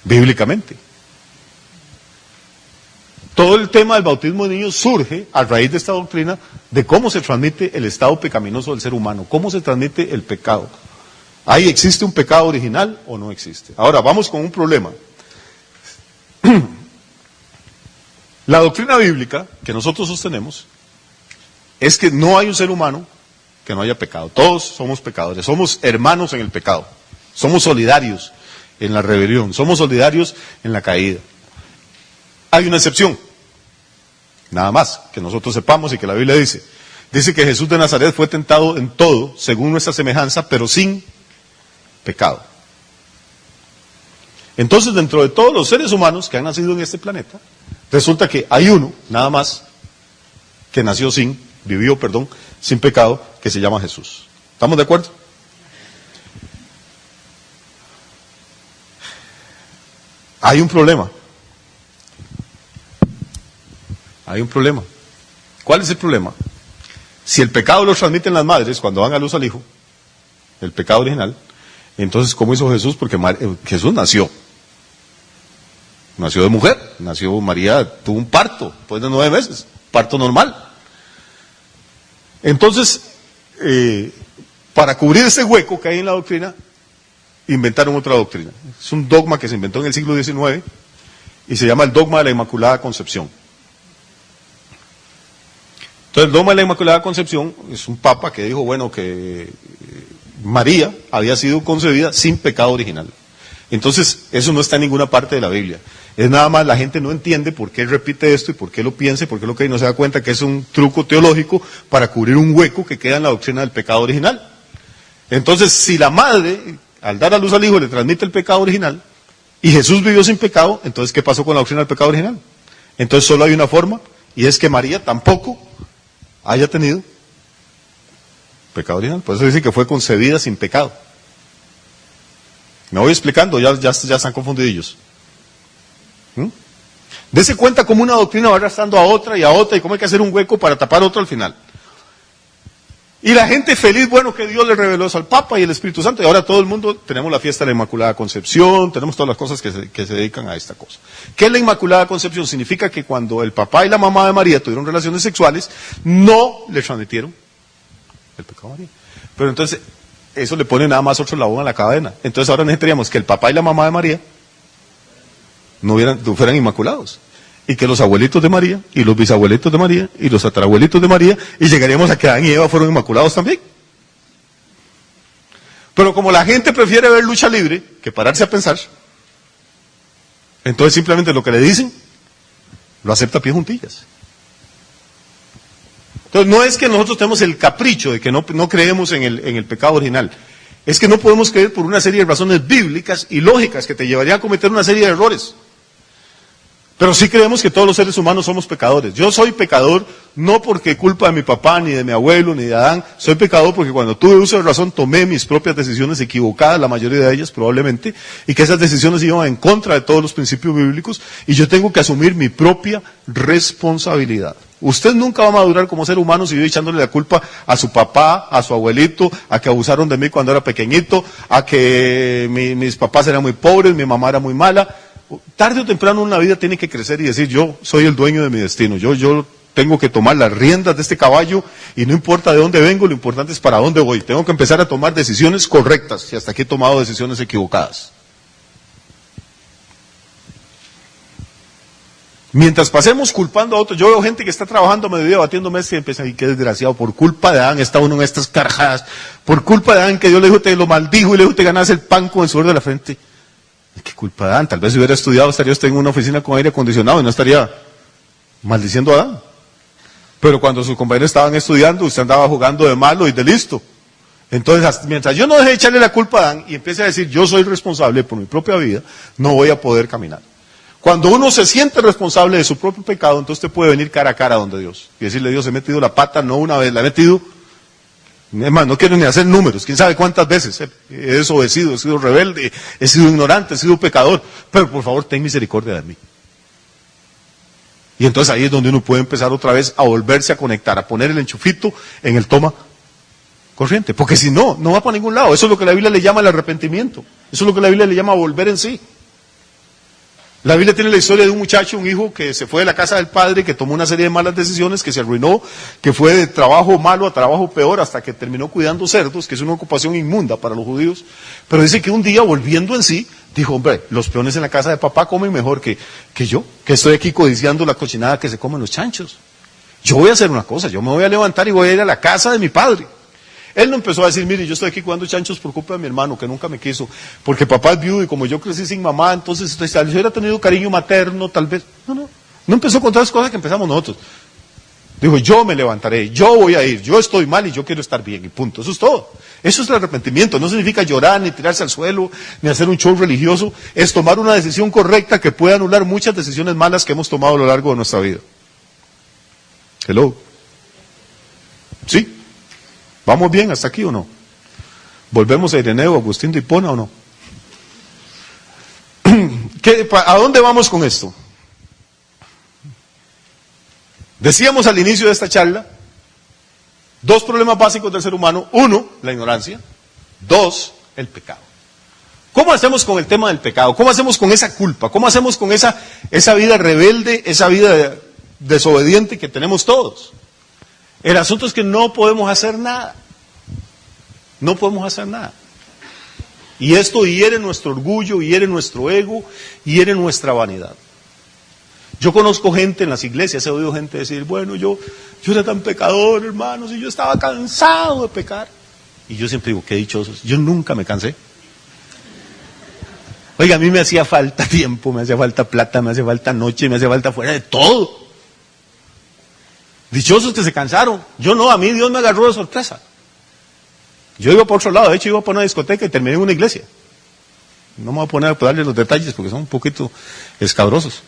[SPEAKER 3] bíblicamente. Todo el tema del bautismo de niños surge a raíz de esta doctrina de cómo se transmite el estado pecaminoso del ser humano, cómo se transmite el pecado. ¿Ahí existe un pecado original o no existe? Ahora, vamos con un problema. La doctrina bíblica que nosotros sostenemos es que no hay un ser humano que no haya pecado. Todos somos pecadores, somos hermanos en el pecado. Somos solidarios en la rebelión, somos solidarios en la caída. Hay una excepción, nada más, que nosotros sepamos y que la Biblia dice. Dice que Jesús de Nazaret fue tentado en todo, según nuestra semejanza, pero sin pecado. Entonces, dentro de todos los seres humanos que han nacido en este planeta, resulta que hay uno, nada más, que vivió sin pecado, que se llama Jesús. ¿Estamos de acuerdo? Hay un problema. Hay un problema. ¿Cuál es el problema? Si el pecado lo transmiten las madres cuando dan a luz al hijo, el pecado original, entonces ¿cómo hizo Jesús? Porque Jesús nació de mujer, María tuvo un parto, después de 9 meses, parto normal. Entonces, para cubrir ese hueco que hay en la doctrina, inventaron otra doctrina. Es un dogma que se inventó en el siglo XIX y se llama el dogma de la Inmaculada Concepción. Entonces, el dogma de la Inmaculada Concepción es un papa que dijo, bueno, que María había sido concebida sin pecado original. Entonces, eso no está en ninguna parte de la Biblia. Es nada más, la gente no entiende por qué repite esto y por qué lo piensa y por qué lo cree y no se da cuenta que es un truco teológico para cubrir un hueco que queda en la doctrina del pecado original. Entonces, si la madre, al dar a luz al hijo, le transmite el pecado original y Jesús vivió sin pecado, entonces, ¿qué pasó con la doctrina del pecado original? Entonces, solo hay una forma y es que María tampoco haya tenido pecado original. Por eso dicen que fue concebida sin pecado. Me voy explicando, ya están confundidillos. Dese cuenta cómo una doctrina va arrastrando a otra y cómo hay que hacer un hueco para tapar otro al final. Y la gente feliz, bueno, que Dios le reveló eso al Papa y el Espíritu Santo, y ahora todo el mundo tenemos la fiesta de la Inmaculada Concepción, tenemos todas las cosas que se dedican a esta cosa. ¿Qué es la Inmaculada Concepción? Significa que cuando el papá y la mamá de María tuvieron relaciones sexuales, no le transmitieron el pecado a María. Pero entonces, eso le pone nada más otro eslabón a la cadena. Entonces ahora necesitaríamos que el papá y la mamá de María no fueran inmaculados. Y que los abuelitos de María, y los bisabuelitos de María, y los tatarabuelitos de María, y llegaríamos a que Adán y Eva fueron inmaculados también. Pero como la gente prefiere ver lucha libre que pararse a pensar, entonces simplemente lo que le dicen, lo acepta a pie juntillas. Entonces no es que nosotros tenemos el capricho de que no creemos en el pecado original, es que no podemos creer por una serie de razones bíblicas y lógicas que te llevarían a cometer una serie de errores. Pero sí creemos que todos los seres humanos somos pecadores. Yo soy pecador no porque culpa de mi papá, ni de mi abuelo, ni de Adán. Soy pecador porque cuando tuve uso de razón tomé mis propias decisiones equivocadas, la mayoría de ellas probablemente, y que esas decisiones iban en contra de todos los principios bíblicos, y yo tengo que asumir mi propia responsabilidad. Usted nunca va a madurar como ser humano si vive echándole la culpa a su papá, a su abuelito, a que abusaron de mí cuando era pequeñito, a que mis papás eran muy pobres, mi mamá era muy mala. Tarde o temprano en la vida tiene que crecer y decir, yo soy el dueño de mi destino, yo tengo que tomar las riendas de este caballo y no importa de dónde vengo, lo importante es para dónde voy. Tengo que empezar a tomar decisiones correctas y hasta aquí he tomado decisiones equivocadas. Mientras pasemos culpando a otros, yo veo gente que está trabajando a mediodía batiendo mesas y empieza, ay, qué desgraciado, por culpa de Adán está uno en estas carjadas, por culpa de Adán que Dios le dijo, te lo maldijo y le dijo, te ganas el pan con el sudor de la frente. ¿Qué culpa de Adán? Tal vez si hubiera estudiado estaría usted en una oficina con aire acondicionado y no estaría maldiciendo a Adán. Pero cuando sus compañeros estaban estudiando, usted andaba jugando de malo y de listo. Entonces, mientras yo no deje de echarle la culpa a Adán y empiece a decir, yo soy responsable por mi propia vida, no voy a poder caminar. Cuando uno se siente responsable de su propio pecado, entonces usted puede venir cara a cara donde Dios y decirle, Dios, he metido la pata no una vez, la he metido. Es más, no quiero ni hacer números, quién sabe cuántas veces he desobedecido, he sido rebelde, he sido ignorante, he sido pecador, pero por favor ten misericordia de mí. Y entonces ahí es donde uno puede empezar otra vez a volverse a conectar, a poner el enchufito en el toma corriente, porque si no, no va para ningún lado. Eso es lo que la Biblia le llama el arrepentimiento, eso es lo que la Biblia le llama volver en sí. La Biblia tiene la historia de un muchacho, un hijo que se fue de la casa del padre, que tomó una serie de malas decisiones, que se arruinó, que fue de trabajo malo a trabajo peor, hasta que terminó cuidando cerdos, que es una ocupación inmunda para los judíos. Pero dice que un día, volviendo en sí, dijo, hombre, los peones en la casa de papá comen mejor que yo, que estoy aquí codiciando la cochinada que se comen los chanchos. Yo voy a hacer una cosa, yo me voy a levantar y voy a ir a la casa de mi padre. Él no empezó a decir, mire, yo estoy aquí cuidando chanchos por culpa de mi hermano, que nunca me quiso, porque papá es viudo y como yo crecí sin mamá, entonces si hubiera tenido cariño materno, tal vez. No empezó con todas las cosas que empezamos nosotros. Dijo, yo me levantaré, yo voy a ir, yo estoy mal y yo quiero estar bien, y punto. Eso es todo. Eso es el arrepentimiento. No significa llorar, ni tirarse al suelo, ni hacer un show religioso. Es tomar una decisión correcta que puede anular muchas decisiones malas que hemos tomado a lo largo de nuestra vida. Hello. ¿Sí? ¿Vamos bien hasta aquí o no? ¿Volvemos a Ireneo, Agustín de Hipona o no? ¿A dónde vamos con esto? Decíamos al inicio de esta charla, dos problemas básicos del ser humano. Uno, la ignorancia. Dos, el pecado. ¿Cómo hacemos con el tema del pecado? ¿Cómo hacemos con esa culpa? ¿Cómo hacemos con esa vida rebelde, esa vida desobediente que tenemos todos? El asunto es que no podemos hacer nada. No podemos hacer nada. Y esto hiere nuestro orgullo, hiere nuestro ego, hiere nuestra vanidad. Yo conozco gente en las iglesias, he oído gente decir, bueno, yo era tan pecador, hermanos, y yo estaba cansado de pecar. Y yo siempre digo, qué dichosos, yo nunca me cansé. Oiga, a mí me hacía falta tiempo, me hacía falta plata, me hacía falta noche, me hacía falta fuera de todo. Dichosos que se cansaron. Yo no, a mí Dios me agarró de sorpresa. Yo iba por otro lado, de hecho iba por una discoteca y terminé en una iglesia. No me voy a poner a darle los detalles porque son un poquito escabrosos.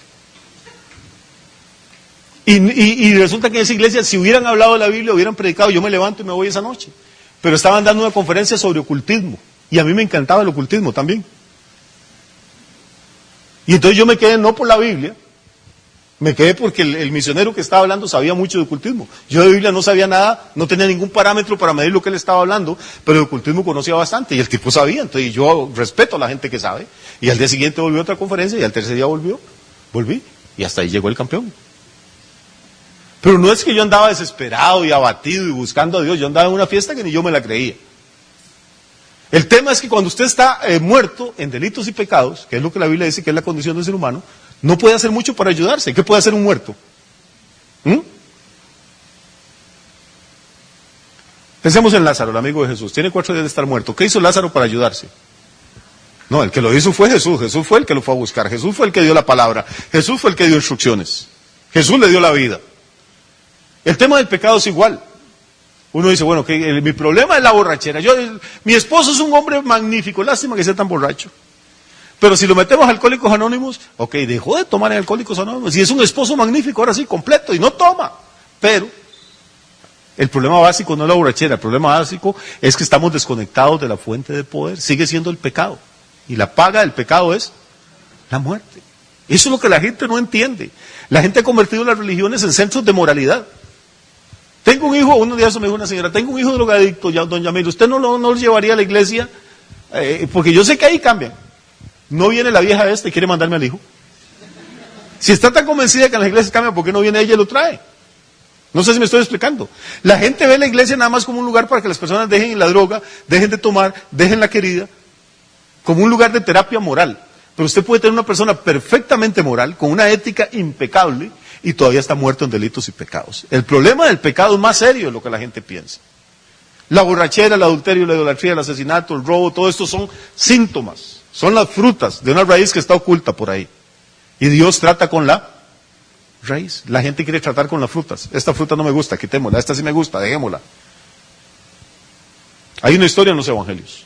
[SPEAKER 3] Y resulta que en esa iglesia, si hubieran hablado de la Biblia, hubieran predicado, yo me levanto y me voy esa noche. Pero estaban dando una conferencia sobre ocultismo. Y a mí me encantaba el ocultismo también. Y entonces yo me quedé no por la Biblia, me quedé porque el misionero que estaba hablando sabía mucho de ocultismo. Yo de Biblia no sabía nada, no tenía ningún parámetro para medir lo que él estaba hablando, pero de ocultismo conocía bastante y el tipo sabía. Entonces yo respeto a la gente que sabe. Y al día siguiente volvió a otra conferencia y al tercer día volví y hasta ahí llegó el campeón. Pero no es que yo andaba desesperado y abatido y buscando a Dios, yo andaba en una fiesta que ni yo me la creía. El tema es que cuando usted está muerto en delitos y pecados, que es lo que la Biblia dice que es la condición del ser humano, no puede hacer mucho para ayudarse. ¿Qué puede hacer un muerto? Pensemos en Lázaro, el amigo de Jesús. Tiene 4 días de estar muerto. ¿Qué hizo Lázaro para ayudarse? No, el que lo hizo fue Jesús. Jesús fue el que lo fue a buscar. Jesús fue el que dio la palabra. Jesús fue el que dio instrucciones. Jesús le dio la vida. El tema del pecado es igual. Uno dice, bueno, mi problema es la borrachera. Mi esposo es un hombre magnífico, lástima que sea tan borracho. Pero si lo metemos a Alcohólicos Anónimos, ok, dejó de tomar en Alcohólicos Anónimos. Y es un esposo magnífico, ahora sí, completo, y no toma. Pero el problema básico no es la borrachera, el problema básico es que estamos desconectados de la fuente de poder. Sigue siendo el pecado. Y la paga del pecado es la muerte. Eso es lo que la gente no entiende. La gente ha convertido las religiones en centros de moralidad. Tengo un hijo, uno de esos me dijo una señora, tengo un hijo drogadicto, don Yamil, ¿usted no lo llevaría a la iglesia? Porque yo sé que ahí cambian. No viene la vieja esta y quiere mandarme al hijo. Si está tan convencida que en las iglesias cambian, ¿por qué no viene ella y lo trae? No sé si me estoy explicando. La gente ve la iglesia nada más como un lugar para que las personas dejen la droga, dejen de tomar, dejen la querida, como un lugar de terapia moral. Pero usted puede tener una persona perfectamente moral, con una ética impecable, y todavía está muerto en delitos y pecados. El problema del pecado es más serio de lo que la gente piensa. La borrachera, el adulterio, la idolatría, el asesinato, el robo, todo esto son síntomas, son las frutas de una raíz que está oculta por ahí. Y Dios trata con la raíz. La gente quiere tratar con las frutas. Esta fruta no me gusta, quitémosla. Esta sí me gusta, dejémosla. Hay una historia en los evangelios.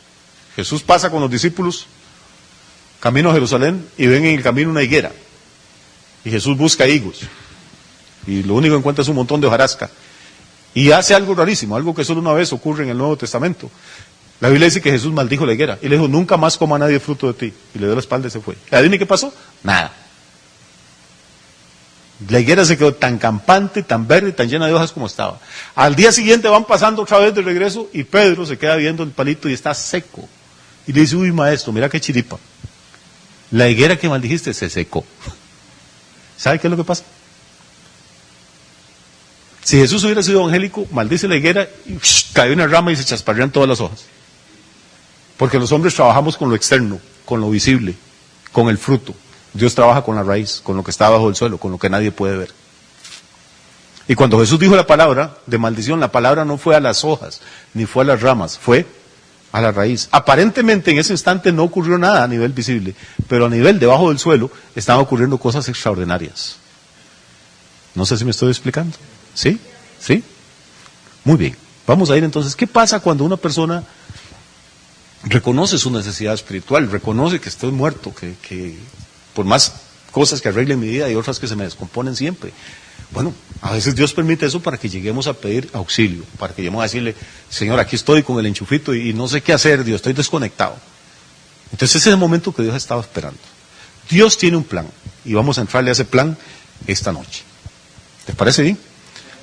[SPEAKER 3] Jesús pasa con los discípulos camino a Jerusalén y ven en el camino una higuera. Y Jesús busca higos. Y lo único que encuentra es un montón de hojarasca. Y hace algo rarísimo, algo que solo una vez ocurre en el Nuevo Testamento. La Biblia dice que Jesús maldijo la higuera. Y le dijo, nunca más coma nadie fruto de ti. Y le dio la espalda y se fue. ¿Adivine qué pasó? Nada. La higuera se quedó tan campante, tan verde, tan llena de hojas como estaba. Al día siguiente van pasando otra vez de regreso y Pedro se queda viendo el palito y está seco. Y le dice, uy maestro, mira qué chiripa. La higuera que maldijiste se secó. ¿Sabe qué es lo que pasa? Si Jesús hubiera sido evangélico, maldice la higuera y cae una rama y se chasparrean todas las hojas. Porque los hombres trabajamos con lo externo, con lo visible, con el fruto. Dios trabaja con la raíz, con lo que está bajo el suelo, con lo que nadie puede ver. Y cuando Jesús dijo la palabra de maldición, la palabra no fue a las hojas, ni fue a las ramas, fue a la raíz. Aparentemente en ese instante no ocurrió nada a nivel visible, pero a nivel debajo del suelo estaban ocurriendo cosas extraordinarias. No sé si me estoy explicando. ¿Sí? ¿Sí? Muy bien. Vamos a ir entonces. ¿Qué pasa cuando una persona reconoce su necesidad espiritual, reconoce que estoy muerto, que por más cosas que arreglen mi vida hay otras que se me descomponen siempre? Bueno, a veces Dios permite eso para que lleguemos a pedir auxilio, para que lleguemos a decirle, Señor, aquí estoy con el enchufito y no sé qué hacer, Dios, estoy desconectado. Entonces ese es el momento que Dios estaba esperando. Dios tiene un plan y vamos a entrarle a ese plan esta noche. ¿Les parece bien?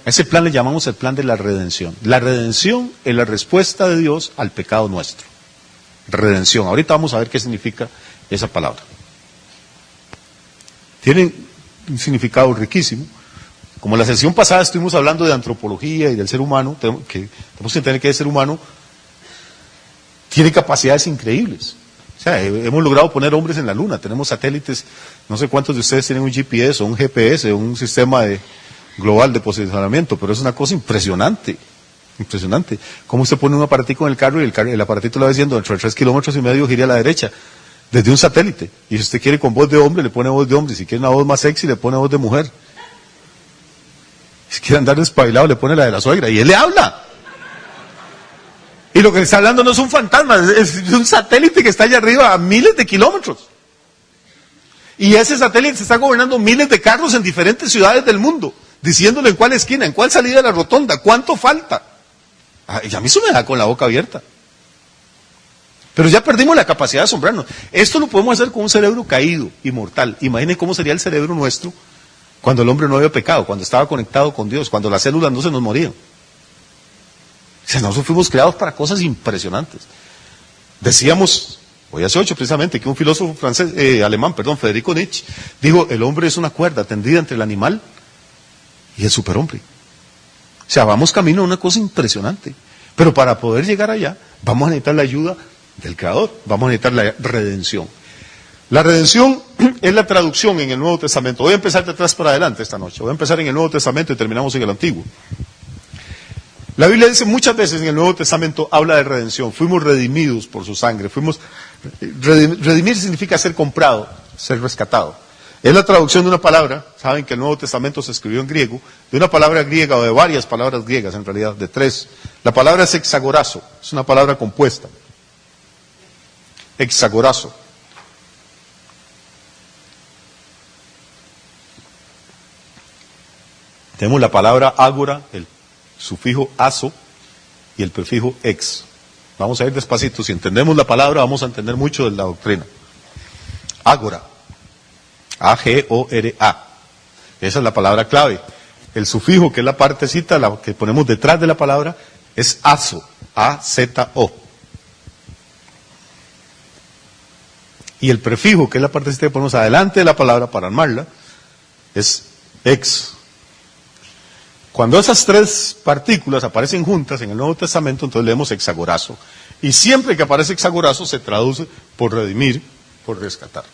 [SPEAKER 3] A ese plan le llamamos el plan de la redención. La redención es la respuesta de Dios al pecado nuestro. Redención. Ahorita vamos a ver qué significa esa palabra. Tiene un significado riquísimo. Como la sesión pasada estuvimos hablando de antropología y del ser humano, tenemos que entender que el ser humano tiene capacidades increíbles. O sea, hemos logrado poner hombres en la luna, tenemos satélites, no sé cuántos de ustedes tienen un GPS o un GPS, un sistema global de posicionamiento, pero es una cosa impresionante, impresionante. Cómo usted pone un aparatico en el carro y el aparatito le va diciendo, dentro de 3,5 kilómetros gire a la derecha, desde un satélite. Y si usted quiere con voz de hombre, le pone voz de hombre, si quiere una voz más sexy, le pone voz de mujer. Si quiere andar despabilado, le pone la de la suegra, y él le habla. Y lo que está hablando no es un fantasma, es un satélite que está allá arriba a miles de kilómetros. Y ese satélite se está gobernando miles de carros en diferentes ciudades del mundo, diciéndole en cuál esquina, en cuál salida de la rotonda, cuánto falta. Y a mí eso me da con la boca abierta. Pero ya perdimos la capacidad de asombrarnos. Esto lo podemos hacer con un cerebro caído y mortal. Imaginen cómo sería el cerebro nuestro cuando el hombre no había pecado, cuando estaba conectado con Dios, cuando las células no se nos morían. O sea, nosotros fuimos creados para cosas impresionantes. Decíamos, hoy hace 8 precisamente, que un filósofo alemán, Federico Nietzsche, dijo, el hombre es una cuerda tendida entre el animal y el superhombre. O sea, vamos camino a una cosa impresionante. Pero para poder llegar allá, vamos a necesitar la ayuda del Creador, vamos a necesitar la redención. La redención es la traducción en el Nuevo Testamento. Voy a empezar de atrás para adelante esta noche. Voy a empezar en el Nuevo Testamento y terminamos en el Antiguo. La Biblia dice muchas veces en el Nuevo Testamento, habla de redención. Fuimos redimidos por su sangre. Redimir significa ser comprado, ser rescatado. Es la traducción de una palabra, saben que el Nuevo Testamento se escribió en griego, de una palabra griega o de varias palabras griegas, en realidad, de 3. La palabra es hexagorazo, es una palabra compuesta. Hexagorazo. Tenemos la palabra ágora, el sufijo aso y el prefijo ex. Vamos a ir despacito, si entendemos la palabra vamos a entender mucho de la doctrina. Ágora, A-G-O-R-A, esa es la palabra clave. El sufijo, que es la partecita, la que ponemos detrás de la palabra, es azo, A-Z-O. Y el prefijo, que es la partecita que ponemos adelante de la palabra para armarla, es ex. Cuando esas 3 partículas aparecen juntas en el Nuevo Testamento, entonces leemos hexagorazo. Y siempre que aparece hexagorazo se traduce por redimir, por rescatar.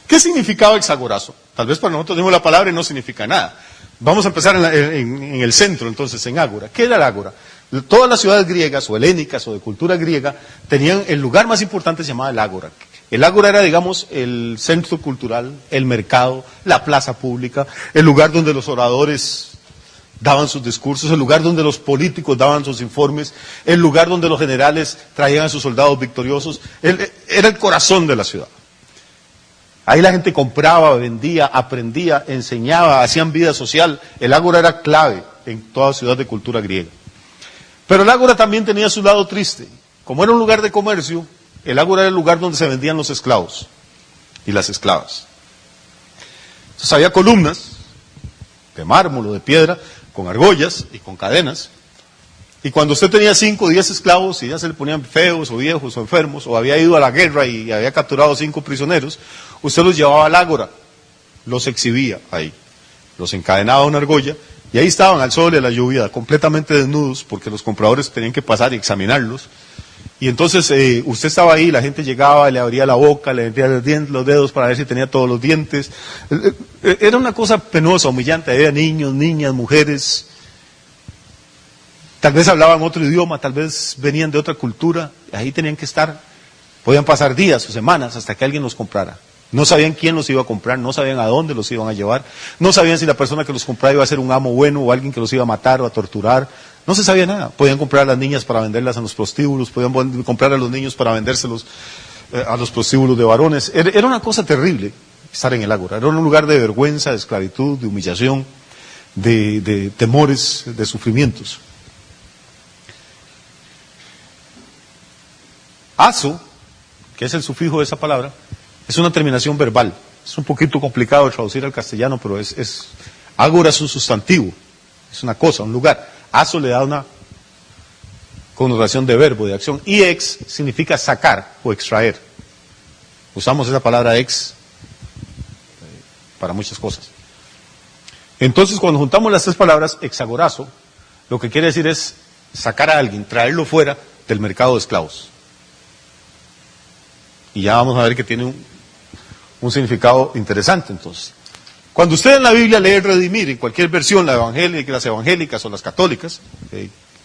[SPEAKER 3] ¿Qué significaba hexagorazo? Tal vez para nosotros tenemos la palabra y no significa nada. Vamos a empezar en el centro, entonces, en Ágora. ¿Qué era el Ágora? Todas las ciudades griegas o helénicas o de cultura griega tenían el lugar más importante, se llamaba el Ágora. El Ágora era, digamos, el centro cultural, el mercado, la plaza pública, el lugar donde los oradores daban sus discursos, el lugar donde los políticos daban sus informes, el lugar donde los generales traían a sus soldados victoriosos. Era el corazón de la ciudad. Ahí la gente compraba, vendía, aprendía, enseñaba, hacían vida social. El Ágora era clave en toda ciudad de cultura griega. Pero el Ágora también tenía su lado triste. Como era un lugar de comercio, el Ágora era el lugar donde se vendían los esclavos y las esclavas. Entonces había columnas de mármol o de piedra, con argollas y con cadenas. Y cuando usted tenía 5 o 10 esclavos y ya se le ponían feos o viejos o enfermos, o había ido a la guerra y había capturado 5 prisioneros, usted los llevaba al Ágora, los exhibía ahí, los encadenaba a una argolla, y ahí estaban al sol y a la lluvia, completamente desnudos, porque los compradores tenían que pasar y examinarlos. Y entonces usted estaba ahí, la gente llegaba, le abría la boca, le abría los dedos para ver si tenía todos los dientes. Era una cosa penosa, humillante. Había niños, niñas, mujeres. Tal vez hablaban otro idioma, tal vez venían de otra cultura. Ahí tenían que estar. Podían pasar días o semanas hasta que alguien los comprara. No sabían quién los iba a comprar, no sabían a dónde los iban a llevar, no sabían si la persona que los compraba iba a ser un amo bueno o alguien que los iba a matar o a torturar. No se sabía nada. Podían comprar a las niñas para venderlas en los prostíbulos, podían comprar a los niños para vendérselos a los prostíbulos de varones. Era una cosa terrible estar en el ágora. Era un lugar de vergüenza, de esclavitud, de humillación, de temores, de sufrimientos. Aso, que es el sufijo de esa palabra, es una terminación verbal. Es un poquito complicado de traducir al castellano, pero ágora es un sustantivo, es una cosa, un lugar. Aso le da una connotación de verbo, de acción. Y ex significa sacar o extraer. Usamos esa palabra ex para muchas cosas. Entonces, cuando juntamos las tres palabras, exagorazo, lo que quiere decir es sacar a alguien, traerlo fuera del mercado de esclavos. Y ya vamos a ver que tiene un significado interesante entonces. Cuando usted en la Biblia lee redimir, en cualquier versión, las evangélicas o las católicas,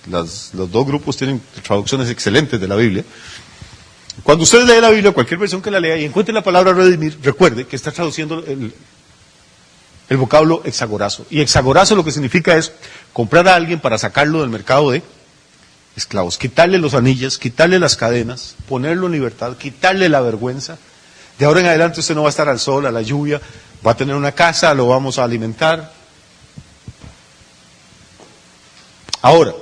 [SPEAKER 3] los dos grupos tienen traducciones excelentes de la Biblia. Cuando usted lee la Biblia, cualquier versión que la lea y encuentre la palabra redimir, recuerde que está traduciendo el vocablo exagorazo. Y exagorazo lo que significa es comprar a alguien para sacarlo del mercado de esclavos, quitarle los anillos, quitarle las cadenas, ponerlo en libertad, quitarle la vergüenza. De ahora en adelante usted no va a estar al sol, a la lluvia, va a tener una casa, lo vamos a alimentar. Ahora,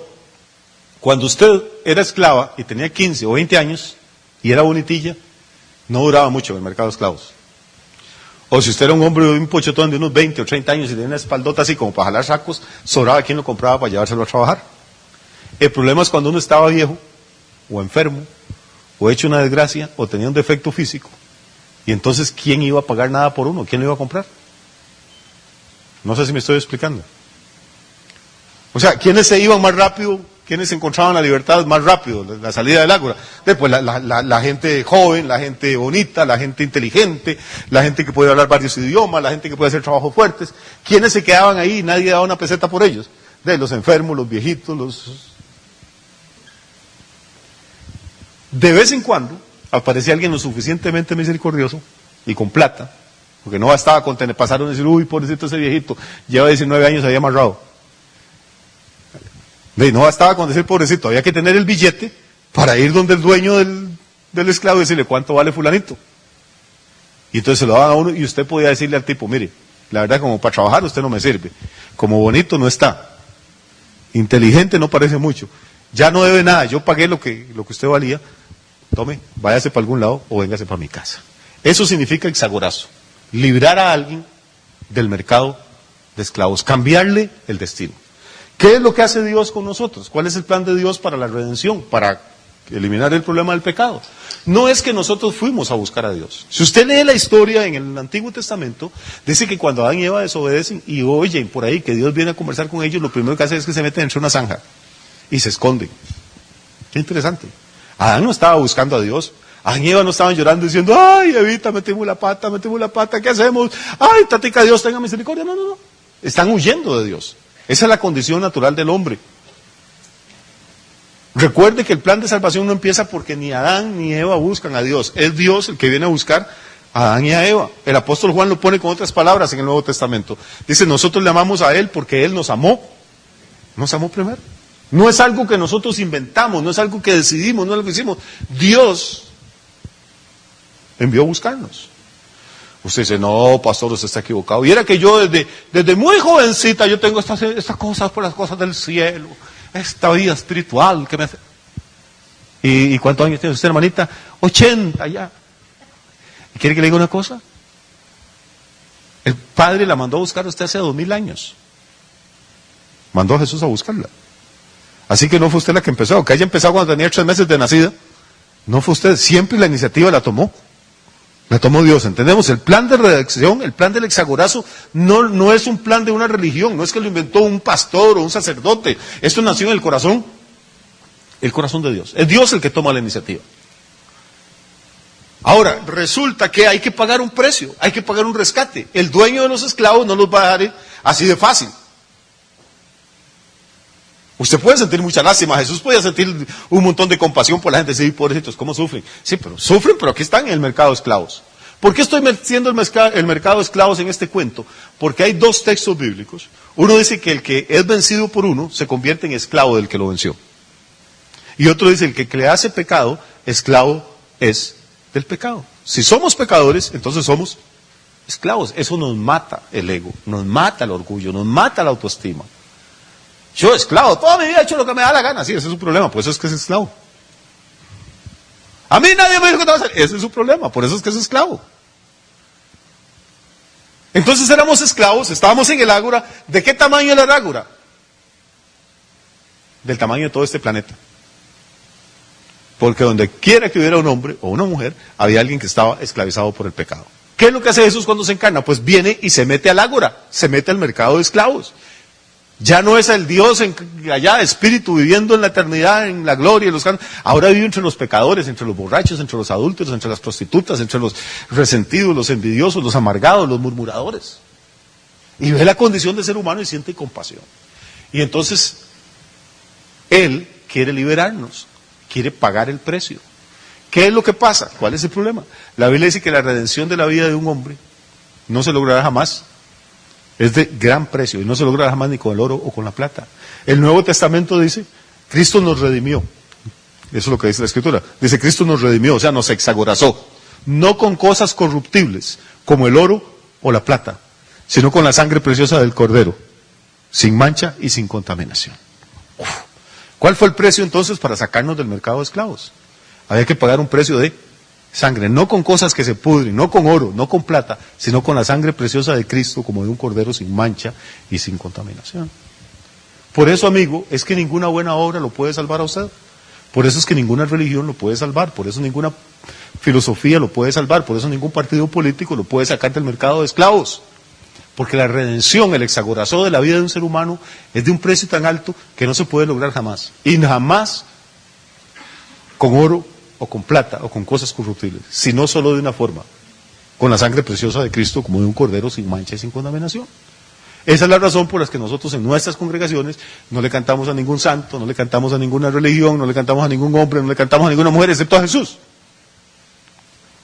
[SPEAKER 3] cuando usted era esclava y tenía 15 o 20 años y era bonitilla, no duraba mucho en el mercado de esclavos. O si usted era un hombre de un pochetón de unos 20 o 30 años y tenía una espaldota así como para jalar sacos, sobraba quien lo compraba para llevárselo a trabajar. El problema es cuando uno estaba viejo, o enfermo, o hecho una desgracia, o tenía un defecto físico. Y entonces, ¿quién iba a pagar nada por uno? ¿Quién lo iba a comprar? No sé si me estoy explicando. O sea, ¿quiénes se iban más rápido? ¿Quiénes encontraban la libertad más rápido? La salida del ágora. Después, la gente joven, la gente bonita, la gente inteligente, la gente que puede hablar varios idiomas, la gente que puede hacer trabajos fuertes. ¿Quiénes se quedaban ahí y nadie daba una peseta por ellos? Los enfermos, los viejitos, De vez en cuando aparecía alguien lo suficientemente misericordioso y con plata, porque no bastaba con pasar y decir, uy, pobrecito ese viejito, lleva 19 años, había amarrado. No bastaba con decir pobrecito, había que tener el billete para ir donde el dueño del esclavo y decirle cuánto vale fulanito. Y entonces se lo daban a uno y usted podía decirle al tipo, mire, la verdad como para trabajar usted no me sirve, como bonito no está, inteligente no parece mucho, ya no debe nada, yo pagué lo que usted valía, tome, váyase para algún lado o véngase para mi casa. Eso significa exagorazo, librar a alguien del mercado de esclavos, cambiarle el destino. ¿Qué es lo que hace Dios con nosotros? ¿Cuál es el plan de Dios para la redención, para eliminar el problema del pecado? No es que nosotros fuimos a buscar a Dios. Si usted lee la historia en el Antiguo Testamento, dice que cuando Adán y Eva desobedecen y oyen por ahí que Dios viene a conversar con ellos, lo primero que hace es que se meten entre una zanja y se esconden. Qué interesante. Adán no estaba buscando a Dios. Adán y Eva no estaban llorando diciendo, ay, Evita, metimos la pata, ¿qué hacemos? Ay, tatica, Dios tenga misericordia. No. Están huyendo de Dios. Esa es la condición natural del hombre. Recuerde que el plan de salvación no empieza porque ni Adán ni Eva buscan a Dios. Es Dios el que viene a buscar a Adán y a Eva. El apóstol Juan lo pone con otras palabras en el Nuevo Testamento. Dice, nosotros le amamos a Él porque Él nos amó. Nos amó primero. No es algo que nosotros inventamos, no es algo que decidimos, no es lo que hicimos. Dios envió a buscarnos. Usted dice, no, pastor, usted está equivocado. Y era que yo desde muy jovencita, yo tengo estas cosas por las cosas del cielo, esta vida espiritual que me hace... ¿Y cuántos años tiene usted, hermanita? 80 ya. ¿Y quiere que le diga una cosa? El Padre la mandó a buscar a usted hace 2000 años. Mandó a Jesús a buscarla. Así que no fue usted la que empezó, que haya empezado cuando tenía 3 meses de nacida. No fue usted, siempre la iniciativa la tomó. La tomó Dios, ¿entendemos? El plan de redacción, el plan del hexagorazo, no es un plan de una religión, no es que lo inventó un pastor o un sacerdote. Esto nació en el corazón de Dios. Es Dios el que toma la iniciativa. Ahora, resulta que hay que pagar un precio, hay que pagar un rescate. El dueño de los esclavos no los va a dar así de fácil. Usted puede sentir mucha lástima, Jesús podía sentir un montón de compasión por la gente, sí, pobrecitos, ¿cómo sufren? Sí, pero sufren, pero aquí están en el mercado de esclavos. ¿Por qué estoy metiendo el mercado de esclavos en este cuento? Porque hay dos textos bíblicos. Uno dice que el que es vencido por uno se convierte en esclavo del que lo venció. Y otro dice el que le hace pecado, esclavo es del pecado. Si somos pecadores, entonces somos esclavos. Eso nos mata el ego, nos mata el orgullo, nos mata la autoestima. Yo esclavo, toda mi vida he hecho lo que me da la gana. Sí, ese es su problema, por eso es que es esclavo. A mí nadie me dijo que te va a hacer. Ese es su problema, por eso es que es esclavo. Entonces éramos esclavos, estábamos en el ágora. ¿De qué tamaño era el ágora? Del tamaño de todo este planeta. Porque donde quiera que hubiera un hombre o una mujer, había alguien que estaba esclavizado por el pecado. ¿Qué es lo que hace Jesús cuando se encarna? Pues viene y se mete al ágora, se mete al mercado de esclavos. Ya no es el Dios allá, espíritu, viviendo en la eternidad, en la gloria, en los cantos. Ahora vive entre los pecadores, entre los borrachos, entre los adúlteros, entre las prostitutas, entre los resentidos, los envidiosos, los amargados, los murmuradores. Y ve la condición de ser humano y siente compasión. Y entonces, Él quiere liberarnos, quiere pagar el precio. ¿Qué es lo que pasa? ¿Cuál es el problema? La Biblia dice que la redención de la vida de un hombre no se logrará jamás. Es de gran precio y no se logrará jamás ni con el oro o con la plata. El Nuevo Testamento dice, Cristo nos redimió. Eso es lo que dice la Escritura. Dice, Cristo nos redimió, o sea, nos exagorazó. No con cosas corruptibles, como el oro o la plata, sino con la sangre preciosa del Cordero, sin mancha y sin contaminación. Uf. ¿Cuál fue el precio entonces para sacarnos del mercado de esclavos? Había que pagar un precio de sangre, no con cosas que se pudren, no con oro, no con plata, sino con la sangre preciosa de Cristo, como de un cordero sin mancha y sin contaminación. Por eso, amigo, es que ninguna buena obra lo puede salvar a usted. Por eso es que ninguna religión lo puede salvar, por eso ninguna filosofía lo puede salvar, por eso ningún partido político lo puede sacar del mercado de esclavos. Porque la redención, el exagorazado de la vida de un ser humano, es de un precio tan alto que no se puede lograr jamás. Y jamás con oro, o con plata, o con cosas corruptibles, sino solo de una forma, con la sangre preciosa de Cristo, como de un cordero sin mancha y sin contaminación. Esa es la razón por la que nosotros en nuestras congregaciones no le cantamos a ningún santo, no le cantamos a ninguna religión, no le cantamos a ningún hombre, no le cantamos a ninguna mujer, excepto a Jesús.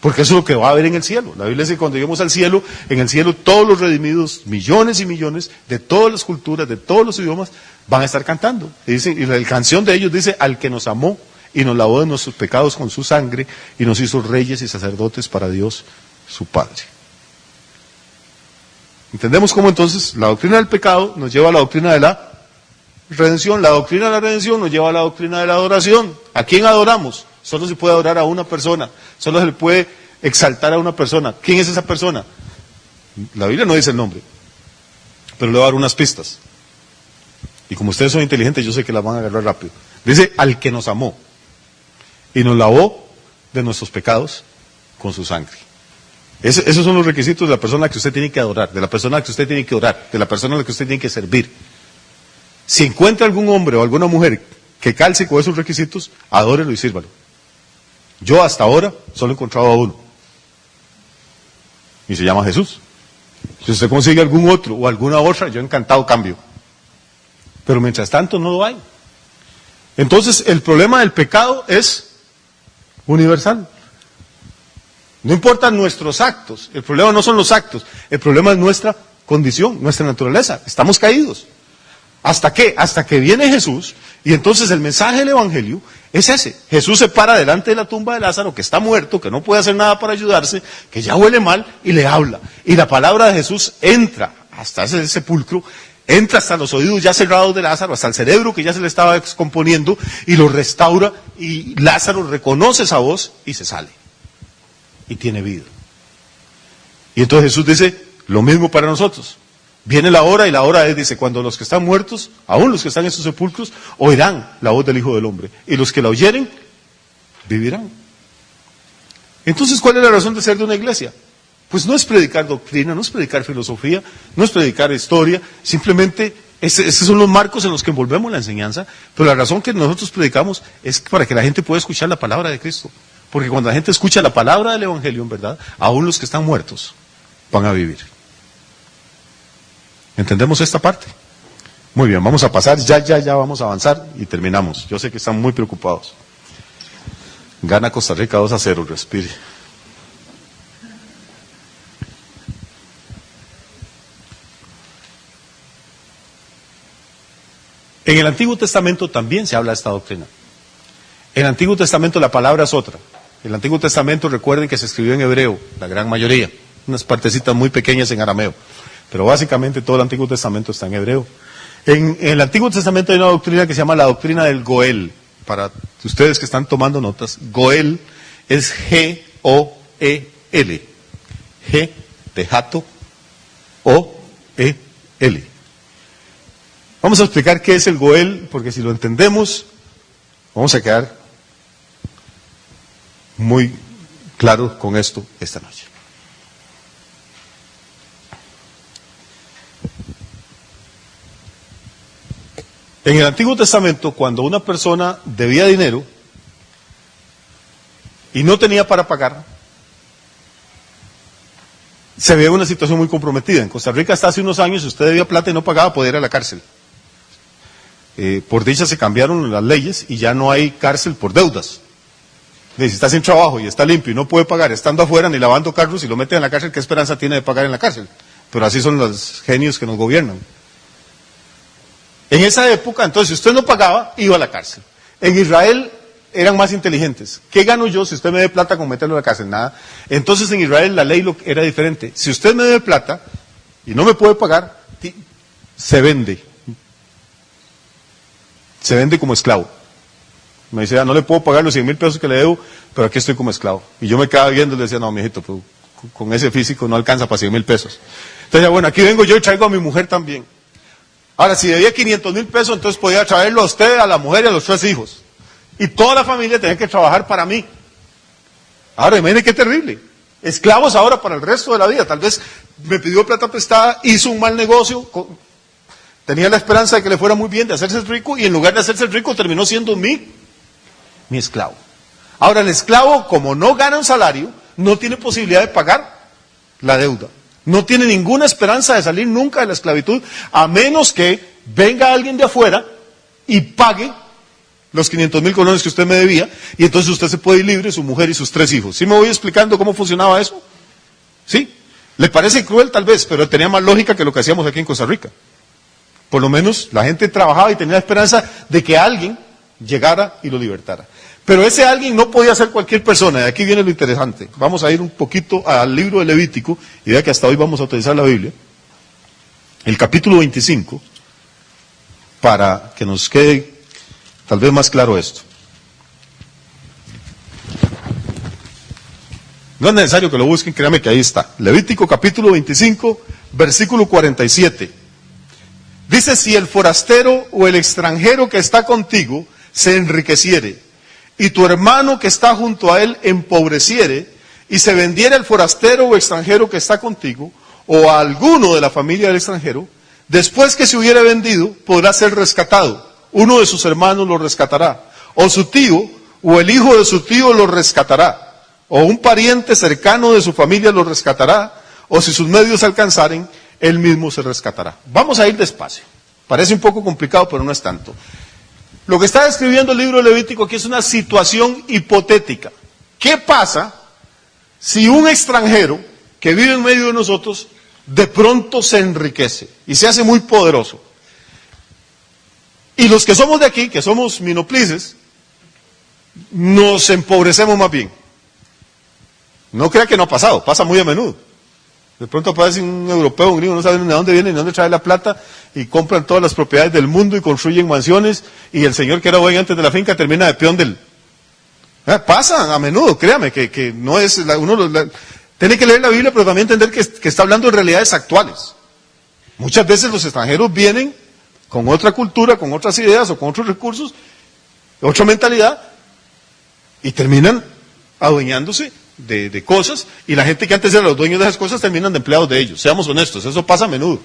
[SPEAKER 3] Porque eso es lo que va a haber en el cielo. La Biblia dice que cuando lleguemos al cielo, en el cielo todos los redimidos, millones y millones, de todas las culturas, de todos los idiomas, van a estar cantando. Y la canción de ellos dice, al que nos amó, y nos lavó de nuestros pecados con su sangre, y nos hizo reyes y sacerdotes para Dios, su Padre. ¿Entendemos cómo entonces la doctrina del pecado nos lleva a la doctrina de la redención? La doctrina de la redención nos lleva a la doctrina de la adoración. ¿A quién adoramos? Solo se puede adorar a una persona, solo se le puede exaltar a una persona. ¿Quién es esa persona? La Biblia no dice el nombre, pero le voy a dar unas pistas. Y como ustedes son inteligentes, yo sé que las van a agarrar rápido. Dice, al que nos amó y nos lavó de nuestros pecados con su sangre. Esos son los requisitos de la persona a la que usted tiene que adorar, de la persona a la que usted tiene que orar, de la persona a la que usted tiene que servir. Si encuentra algún hombre o alguna mujer que calce con esos requisitos, adórelo y sírvalo. Yo hasta ahora solo he encontrado a uno. Y se llama Jesús. Si usted consigue algún otro o alguna otra, yo encantado cambio. Pero mientras tanto no lo hay. Entonces el problema del pecado es universal. No importan nuestros actos, el problema no son los actos, el problema es nuestra condición, nuestra naturaleza. Estamos caídos. ¿Hasta qué? Hasta que viene Jesús, y entonces el mensaje del Evangelio es ese. Jesús se para delante de la tumba de Lázaro, que está muerto, que no puede hacer nada para ayudarse, que ya huele mal, y le habla. Y la palabra de Jesús entra hasta ese sepulcro, entra hasta los oídos ya cerrados de Lázaro, hasta el cerebro que ya se le estaba descomponiendo, y lo restaura, y Lázaro reconoce esa voz y se sale. Y tiene vida. Y entonces Jesús dice, lo mismo para nosotros. Viene la hora, y la hora es, dice, cuando los que están muertos, aún los que están en sus sepulcros, oirán la voz del Hijo del Hombre. Y los que la oyeren, vivirán. Entonces, ¿cuál es la razón de ser de una iglesia? Pues no es predicar doctrina, no es predicar filosofía, no es predicar historia, simplemente esos son los marcos en los que envolvemos la enseñanza, pero la razón que nosotros predicamos es para que la gente pueda escuchar la palabra de Cristo. Porque cuando la gente escucha la palabra del Evangelio, en verdad, aún los que están muertos van a vivir. ¿Entendemos esta parte? Muy bien, vamos a pasar, ya vamos a avanzar y terminamos. Yo sé que están muy preocupados. Gana Costa Rica 2-0, respire. En el Antiguo Testamento también se habla de esta doctrina. En el Antiguo Testamento la palabra es otra. El Antiguo Testamento, recuerden que se escribió en hebreo, la gran mayoría, unas partecitas muy pequeñas en arameo, pero básicamente todo el Antiguo Testamento está en hebreo. En el Antiguo Testamento hay una doctrina que se llama la doctrina del Goel. Para ustedes que están tomando notas, Goel es G-O-E-L. G de jato, O-E-L. Vamos a explicar qué es el Goel, porque si lo entendemos, vamos a quedar muy claros con esto esta noche. En el Antiguo Testamento, cuando una persona debía dinero y no tenía para pagar, se veía una situación muy comprometida. En Costa Rica hasta hace unos años, si usted debía plata y no pagaba, podía ir a la cárcel. Por dicha se cambiaron las leyes y ya no hay cárcel por deudas. Si está sin trabajo y está limpio y no puede pagar, estando afuera ni lavando carros y lo meten en la cárcel, ¿qué esperanza tiene de pagar en la cárcel? Pero así son los genios que nos gobiernan. En esa época, entonces, si usted no pagaba, iba a la cárcel. En Israel eran más inteligentes. ¿Qué gano yo si usted me dé plata con meterlo a la cárcel? Nada. Entonces en Israel la ley era diferente. Si usted me debe plata y no me puede pagar, se vende. Se vende como esclavo. Me dice, no le puedo pagar los 100,000 pesos que le debo, pero aquí estoy como esclavo. Y yo me quedaba viendo y le decía, no, mijito, pues, con ese físico no alcanza para 100,000 pesos. Entonces, bueno, aquí vengo yo y traigo a mi mujer también. Ahora, si debía 500,000 pesos, entonces podía traerlo a usted, a la mujer y a los 3 hijos. Y toda la familia tenía que trabajar para mí. Ahora, imagínense qué terrible. Esclavos ahora para el resto de la vida. Tal vez me pidió plata prestada, hizo un mal negocio, tenía la esperanza de que le fuera muy bien, de hacerse rico, y en lugar de hacerse rico terminó siendo mi esclavo. Ahora, el esclavo, como no gana un salario, no tiene posibilidad de pagar la deuda. No tiene ninguna esperanza de salir nunca de la esclavitud, a menos que venga alguien de afuera y pague los 500,000 colones que usted me debía, y entonces usted se puede ir libre, su mujer y sus 3 hijos. ¿Sí me voy explicando cómo funcionaba eso? ¿Sí? ¿Le parece cruel tal vez? Pero tenía más lógica que lo que hacíamos aquí en Costa Rica. Por lo menos la gente trabajaba y tenía la esperanza de que alguien llegara y lo libertara. Pero ese alguien no podía ser cualquier persona, y aquí viene lo interesante. Vamos a ir un poquito al libro de Levítico, y vea que hasta hoy vamos a utilizar la Biblia, el capítulo 25, para que nos quede tal vez más claro esto. No es necesario que lo busquen, créanme que ahí está. Levítico capítulo 25, versículo 47. Dice, si el forastero o el extranjero que está contigo se enriqueciere, y tu hermano que está junto a él empobreciere, y se vendiera el forastero o extranjero que está contigo, o a alguno de la familia del extranjero, después que se hubiere vendido, podrá ser rescatado. Uno de sus hermanos lo rescatará, o su tío, o el hijo de su tío lo rescatará, o un pariente cercano de su familia lo rescatará, o si sus medios alcanzaren, él mismo se rescatará. Vamos a ir despacio. Parece un poco complicado, pero no es tanto. Lo que está describiendo el libro de Levítico aquí es una situación hipotética. ¿Qué pasa si un extranjero que vive en medio de nosotros de pronto se enriquece y se hace muy poderoso? Y los que somos de aquí, que somos minoplices, nos empobrecemos más bien. No crea que no ha pasado, pasa muy a menudo. De pronto aparece un europeo, un gringo, no saben de dónde viene ni de dónde trae la plata, y compran todas las propiedades del mundo y construyen mansiones, y el señor que era dueño antes de la finca termina de peón del... Pasa a menudo, créame, que no es... Tiene que leer la Biblia, pero también entender que está hablando de realidades actuales. Muchas veces los extranjeros vienen con otra cultura, con otras ideas o con otros recursos, otra mentalidad, y terminan adueñándose de cosas, y la gente que antes era los dueños de esas cosas terminan de empleados de ellos. Seamos honestos, eso pasa a menudo.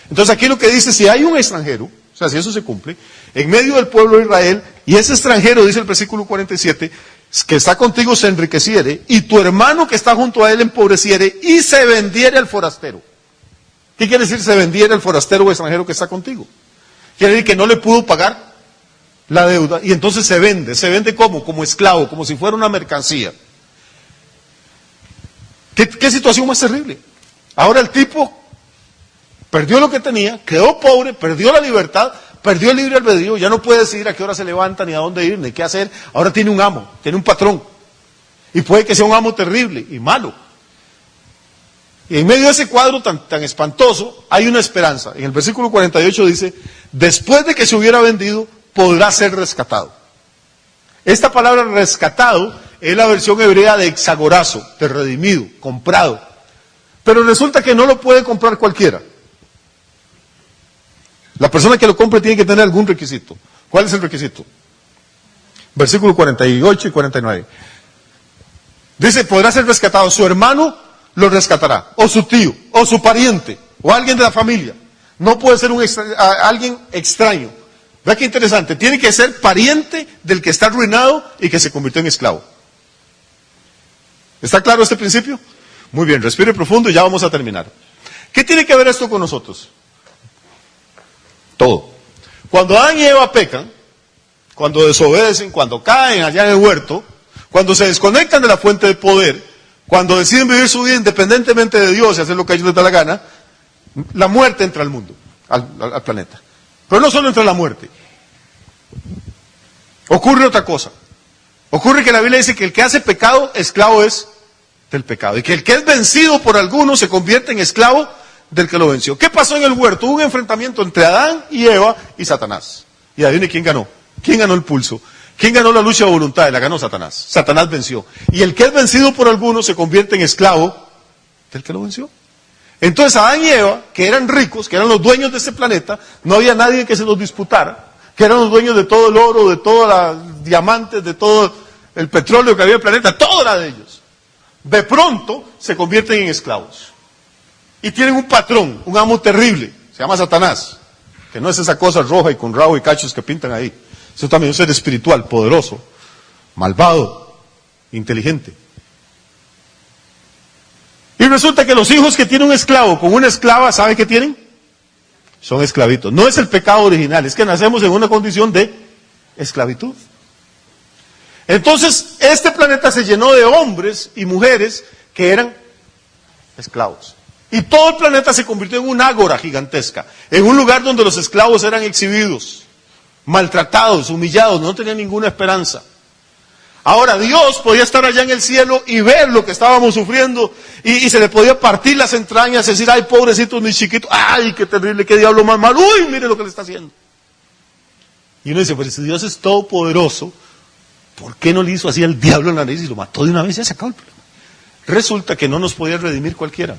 [SPEAKER 3] Entonces aquí lo que dice, si hay un extranjero, o sea, si eso se cumple, en medio del pueblo de Israel, y ese extranjero, dice el versículo 47, que está contigo se enriqueciere, y tu hermano que está junto a él empobreciere, y se vendiere al forastero. ¿Qué quiere decir se vendiere al forastero o extranjero que está contigo? Quiere decir que no le pudo pagar la deuda, y entonces se vende ¿cómo? Como esclavo, como si fuera una mercancía. ¿Qué situación más terrible? Ahora el tipo perdió lo que tenía, quedó pobre, perdió la libertad, perdió el libre albedrío, ya no puede decidir a qué hora se levanta, ni a dónde ir, ni qué hacer. Ahora tiene un amo, tiene un patrón. Y puede que sea un amo terrible y malo. Y en medio de ese cuadro tan espantoso, hay una esperanza. En el versículo 48 dice, después de que se hubiera vendido, podrá ser rescatado. Esta palabra rescatado es la versión hebrea de exagorazo, de redimido, comprado. Pero resulta que no lo puede comprar cualquiera. La persona que lo compre tiene que tener algún requisito. ¿Cuál es el requisito? Versículo 48 y 49. Dice, podrá ser rescatado, su hermano lo rescatará, o su tío, o su pariente, o alguien de la familia. No puede ser alguien extraño. Vea qué interesante, tiene que ser pariente del que está arruinado y que se convirtió en esclavo. ¿Está claro este principio? Muy bien, respire profundo y ya vamos a terminar. ¿Qué tiene que ver esto con nosotros? Todo. Cuando Adán y Eva pecan, cuando desobedecen, cuando caen allá en el huerto, cuando se desconectan de la fuente de poder, cuando deciden vivir su vida independientemente de Dios y hacer lo que a ellos les da la gana, la muerte entra al mundo, al planeta. Pero no solo entra la muerte. Ocurre otra cosa. Ocurre que la Biblia dice que el que hace pecado, esclavo es del pecado. Y que el que es vencido por alguno se convierte en esclavo del que lo venció. ¿Qué pasó en el huerto? Hubo un enfrentamiento entre Adán y Eva y Satanás. Y adivine quién ganó. ¿Quién ganó el pulso? ¿Quién ganó la lucha de voluntad? La ganó Satanás. Satanás venció. Y el que es vencido por alguno se convierte en esclavo del que lo venció. Entonces Adán y Eva, que eran ricos, que eran los dueños de este planeta, no había nadie que se los disputara, que eran los dueños de todo el oro, de todos los diamantes, de todo el petróleo que había en el planeta, todo era de ellos. De pronto se convierten en esclavos. Y tienen un patrón, un amo terrible, se llama Satanás, que no es esa cosa roja y con rabo y cachos que pintan ahí. Eso también es un ser espiritual, poderoso, malvado, inteligente. Y resulta que los hijos que tiene un esclavo con una esclava, ¿sabe qué tienen? Son esclavitos. No es el pecado original, es que nacemos en una condición de esclavitud. Entonces, este planeta se llenó de hombres y mujeres que eran esclavos. Y todo el planeta se convirtió en un ágora gigantesca, en un lugar donde los esclavos eran exhibidos, maltratados, humillados, no tenían ninguna esperanza. Ahora Dios podía estar allá en el cielo y ver lo que estábamos sufriendo y se le podía partir las entrañas y decir, ay, pobrecitos mis chiquitos, ay, qué terrible, qué diablo más malo, uy, mire lo que le está haciendo. Y uno dice, pero si Dios es todopoderoso, ¿por qué no le hizo así al diablo en la nariz y lo mató de una vez y ya se acabó el problema? Resulta que no nos podía redimir cualquiera.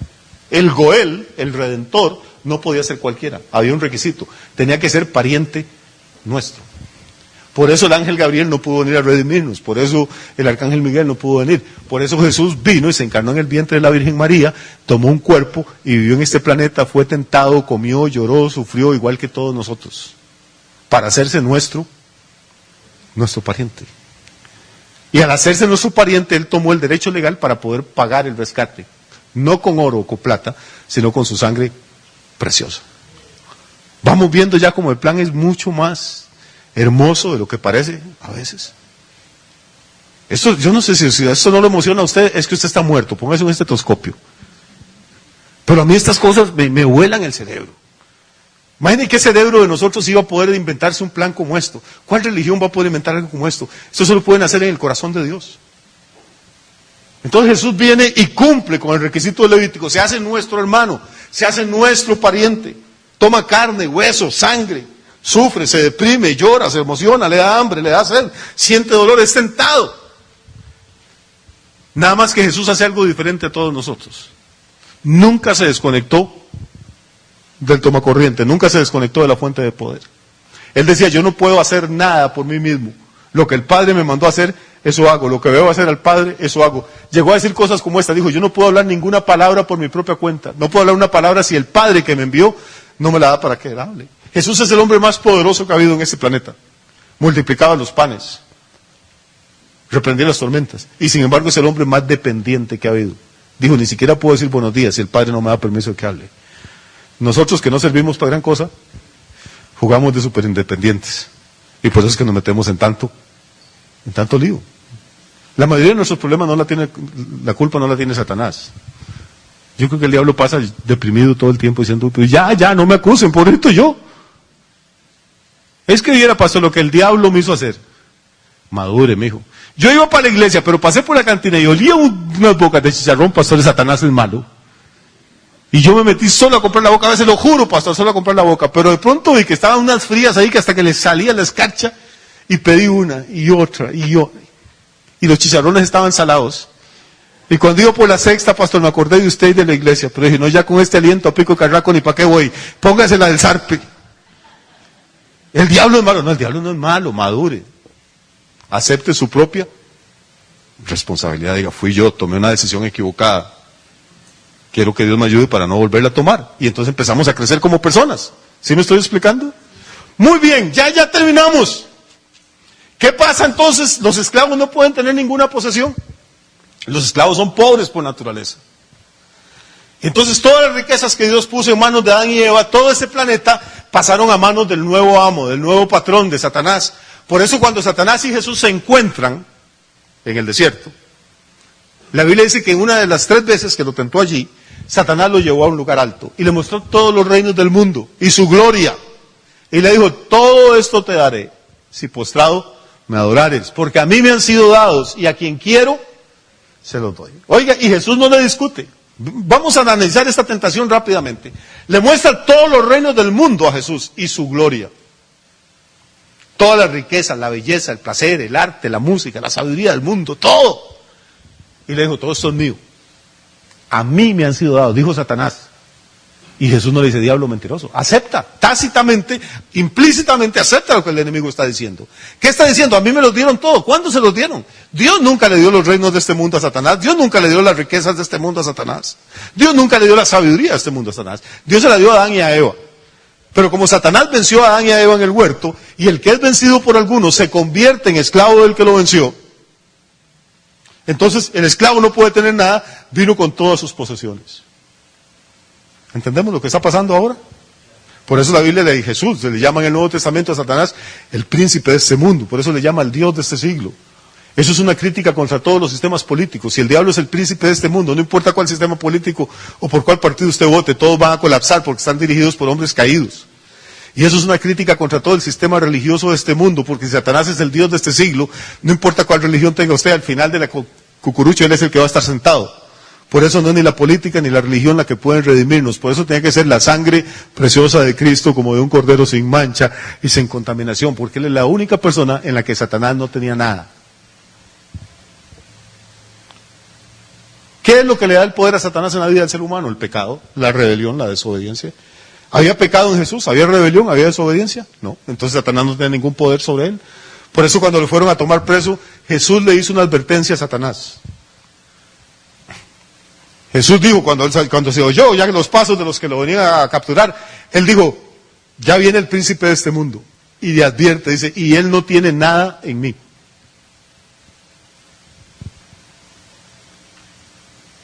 [SPEAKER 3] El Goel, el Redentor, no podía ser cualquiera. Había un requisito. Tenía que ser pariente nuestro. Por eso el ángel Gabriel no pudo venir a redimirnos. Por eso el arcángel Miguel no pudo venir. Por eso Jesús vino y se encarnó en el vientre de la Virgen María, tomó un cuerpo y vivió en este planeta, fue tentado, comió, lloró, sufrió, igual que todos nosotros. Para hacerse nuestro pariente. Y al hacerse nuestro pariente, Él tomó el derecho legal para poder pagar el rescate. No con oro o con plata, sino con su sangre preciosa. Vamos viendo ya como el plan es mucho más hermoso de lo que parece a veces. Esto, yo no sé si esto no lo emociona a usted, es que usted está muerto, póngase un estetoscopio. Pero a mí estas cosas me vuelan el cerebro. Imaginen qué cerebro de nosotros iba a poder inventarse un plan como esto. ¿Cuál religión va a poder inventar algo como esto? Esto solo pueden hacer en el corazón de Dios. Entonces Jesús viene y cumple con el requisito levítico, se hace nuestro hermano, se hace nuestro pariente, toma carne, hueso, sangre, sufre, se deprime, llora, se emociona, le da hambre, le da sed, siente dolor, es tentado. Nada más que Jesús hace algo diferente a todos nosotros. Nunca se desconectó del tomacorriente, nunca se desconectó de la fuente de poder. Él decía, yo no puedo hacer nada por mí mismo. Lo que el Padre me mandó a hacer, eso hago. Lo que veo hacer al Padre, eso hago. Llegó a decir cosas como esta. Dijo, yo no puedo hablar ninguna palabra por mi propia cuenta. No puedo hablar una palabra si el Padre que me envió no me la da para que él hable. Jesús es el hombre más poderoso que ha habido en este planeta. Multiplicaba los panes. Reprendía las tormentas. Y sin embargo es el hombre más dependiente que ha habido. Dijo, ni siquiera puedo decir buenos días si el Padre no me da permiso de que hable. Nosotros que no servimos para gran cosa, jugamos de súper independientes. Y por eso es que nos metemos en tanto lío. La mayoría de nuestros problemas la culpa no la tiene Satanás. Yo creo que el diablo pasa deprimido todo el tiempo diciendo, pues ya, no me acusen, pobrecito yo. Es que viera, pastor, lo que el diablo me hizo hacer. Madure, mijo. Yo iba para la iglesia, pero pasé por la cantina y olía unas bocas de chicharrón, pastor, Satanás es malo. Y yo me metí solo a comprar la boca, a veces lo juro, pastor, solo a comprar la boca, pero de pronto vi que estaban unas frías ahí que hasta que les salía la escarcha, y pedí una, y otra, y otra. Y los chicharrones estaban salados. Y cuando iba por la sexta, pastor, me acordé de usted y de la iglesia, pero dije, no, ya con este aliento a pico carraco, ni para qué voy, póngase la del zarpe. El diablo es malo, no, el diablo no es malo, madure. Acepte su propia responsabilidad, diga, fui yo, tomé una decisión equivocada. Quiero que Dios me ayude para no volverla a tomar. Y entonces empezamos a crecer como personas. ¿Sí me estoy explicando? Muy bien, ya terminamos. ¿Qué pasa entonces? Los esclavos no pueden tener ninguna posesión. Los esclavos son pobres por naturaleza. Entonces todas las riquezas que Dios puso en manos de Adán y Eva, todo ese planeta, pasaron a manos del nuevo amo, del nuevo patrón, de Satanás. Por eso cuando Satanás y Jesús se encuentran en el desierto, la Biblia dice que en una de las 3 veces que lo tentó allí, Satanás lo llevó a un lugar alto y le mostró todos los reinos del mundo y su gloria. Y le dijo, todo esto te daré si postrado me adorares, porque a mí me han sido dados y a quien quiero se los doy. Oiga, y Jesús no le discute. Vamos a analizar esta tentación rápidamente. Le muestra todos los reinos del mundo a Jesús y su gloria. Toda la riqueza, la belleza, el placer, el arte, la música, la sabiduría del mundo, todo. Y le dijo, todo esto es mío. A mí me han sido dados, dijo Satanás. Y Jesús no le dice, diablo mentiroso. Acepta, tácitamente, implícitamente acepta lo que el enemigo está diciendo. ¿Qué está diciendo? A mí me los dieron todo. ¿Cuándo se los dieron? Dios nunca le dio los reinos de este mundo a Satanás. Dios nunca le dio las riquezas de este mundo a Satanás. Dios nunca le dio la sabiduría de este mundo a Satanás. Dios se la dio a Adán y a Eva. Pero como Satanás venció a Adán y a Eva en el huerto, y el que es vencido por algunos se convierte en esclavo del que lo venció, entonces el esclavo no puede tener nada, vino con todas sus posesiones. ¿Entendemos lo que está pasando ahora? Por eso la Biblia de Jesús, se le llama en el Nuevo Testamento a Satanás el príncipe de este mundo, por eso le llama el Dios de este siglo. Eso es una crítica contra todos los sistemas políticos. Si el diablo es el príncipe de este mundo, no importa cuál sistema político o por cuál partido usted vote, todos van a colapsar porque están dirigidos por hombres caídos. Y eso es una crítica contra todo el sistema religioso de este mundo, porque si Satanás es el Dios de este siglo, no importa cuál religión tenga usted, al final de la cucurucha él es el que va a estar sentado. Por eso no es ni la política ni la religión la que pueden redimirnos, por eso tiene que ser la sangre preciosa de Cristo como de un cordero sin mancha y sin contaminación, porque Él es la única persona en la que Satanás no tenía nada. ¿Qué es lo que le da el poder a Satanás en la vida del ser humano? El pecado, la rebelión, la desobediencia. ¿Había pecado en Jesús? ¿Había rebelión? ¿Había desobediencia? No. Entonces Satanás no tenía ningún poder sobre él. Por eso cuando le fueron a tomar preso, Jesús le hizo una advertencia a Satanás. Jesús dijo, cuando se oyó ya los pasos de los que lo venían a capturar, Él dijo, ya viene el príncipe de este mundo. Y le advierte, dice, y Él no tiene nada en mí.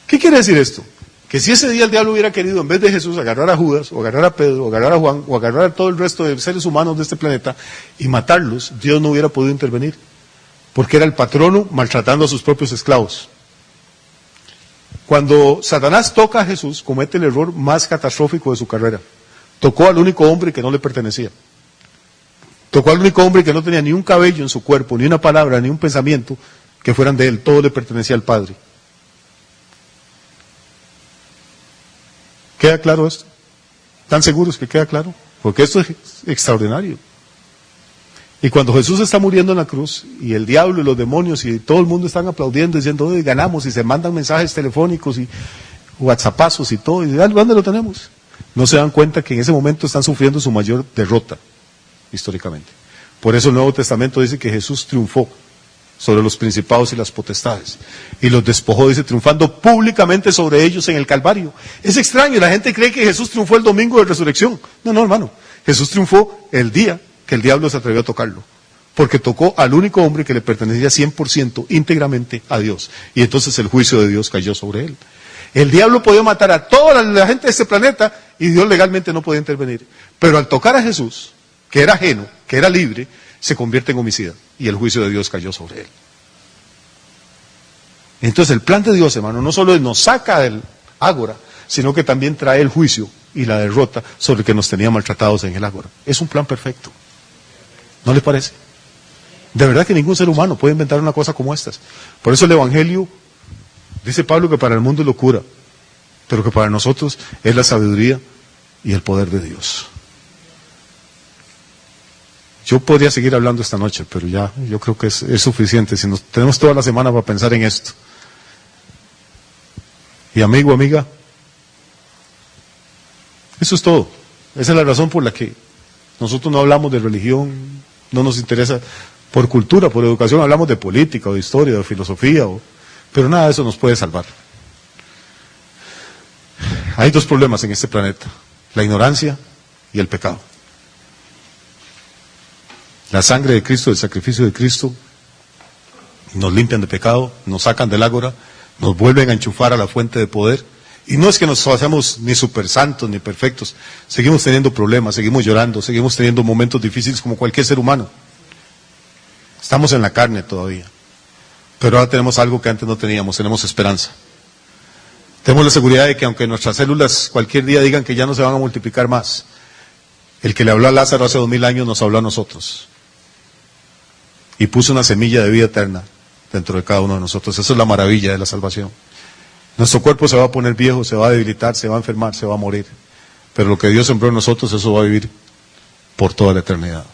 [SPEAKER 3] ¿Qué quiere decir esto? Que si ese día el diablo hubiera querido, en vez de Jesús, agarrar a Judas, o agarrar a Pedro, o agarrar a Juan, o agarrar a todo el resto de seres humanos de este planeta y matarlos, Dios no hubiera podido intervenir. Porque era el patrono maltratando a sus propios esclavos. Cuando Satanás toca a Jesús, comete el error más catastrófico de su carrera. Tocó al único hombre que no le pertenecía. Tocó al único hombre que no tenía ni un cabello en su cuerpo, ni una palabra, ni un pensamiento que fueran de él. Todo le pertenecía al Padre. ¿Queda claro esto? ¿Están seguros que queda claro? Porque esto es extraordinario. Y cuando Jesús está muriendo en la cruz, y el diablo y los demonios y todo el mundo están aplaudiendo, diciendo, hoy ganamos, y se mandan mensajes telefónicos y whatsappazos y todo, y ¿dónde lo tenemos? No se dan cuenta que en ese momento están sufriendo su mayor derrota, históricamente. Por eso el Nuevo Testamento dice que Jesús triunfó sobre los principados y las potestades, y los despojó, dice, triunfando públicamente sobre ellos en el Calvario. Es extraño, la gente cree que Jesús triunfó el domingo de resurrección. No, hermano, Jesús triunfó el día que el diablo se atrevió a tocarlo, porque tocó al único hombre que le pertenecía 100% íntegramente a Dios, y entonces el juicio de Dios cayó sobre él. El diablo podía matar a toda la gente de este planeta, y Dios legalmente no podía intervenir, pero al tocar a Jesús, que era ajeno, que era libre, se convierte en homicida, y el juicio de Dios cayó sobre él. Entonces el plan de Dios, hermano, no solo nos saca del ágora, sino que también trae el juicio y la derrota sobre el que nos tenía maltratados en el ágora. Es un plan perfecto. ¿No les parece? De verdad que ningún ser humano puede inventar una cosa como estas. Por eso el Evangelio, dice Pablo, que para el mundo es locura, pero que para nosotros es la sabiduría y el poder de Dios. Yo podría seguir hablando esta noche, pero ya, yo creo que es suficiente. Si tenemos toda la semana para pensar en esto. Y amigo, amiga, eso es todo. Esa es la razón por la que nosotros no hablamos de religión, no nos interesa por cultura, por educación, hablamos de política, o de historia, o de filosofía, pero nada de eso nos puede salvar. Hay dos problemas en este planeta: la ignorancia y el pecado. La sangre de Cristo, el sacrificio de Cristo, nos limpian de pecado, nos sacan del ágora, nos vuelven a enchufar a la fuente de poder. Y no es que nos hacemos ni super santos ni perfectos, seguimos teniendo problemas, seguimos llorando, seguimos teniendo momentos difíciles como cualquier ser humano. Estamos en la carne todavía, pero ahora tenemos algo que antes no teníamos, tenemos esperanza. Tenemos la seguridad de que aunque nuestras células cualquier día digan que ya no se van a multiplicar más, el que le habló a Lázaro hace 2000 años nos habló a nosotros y puso una semilla de vida eterna dentro de cada uno de nosotros. Esa es la maravilla de la salvación. Nuestro cuerpo se va a poner viejo, se va a debilitar, se va a enfermar, se va a morir, pero lo que Dios sembró en nosotros, eso va a vivir por toda la eternidad.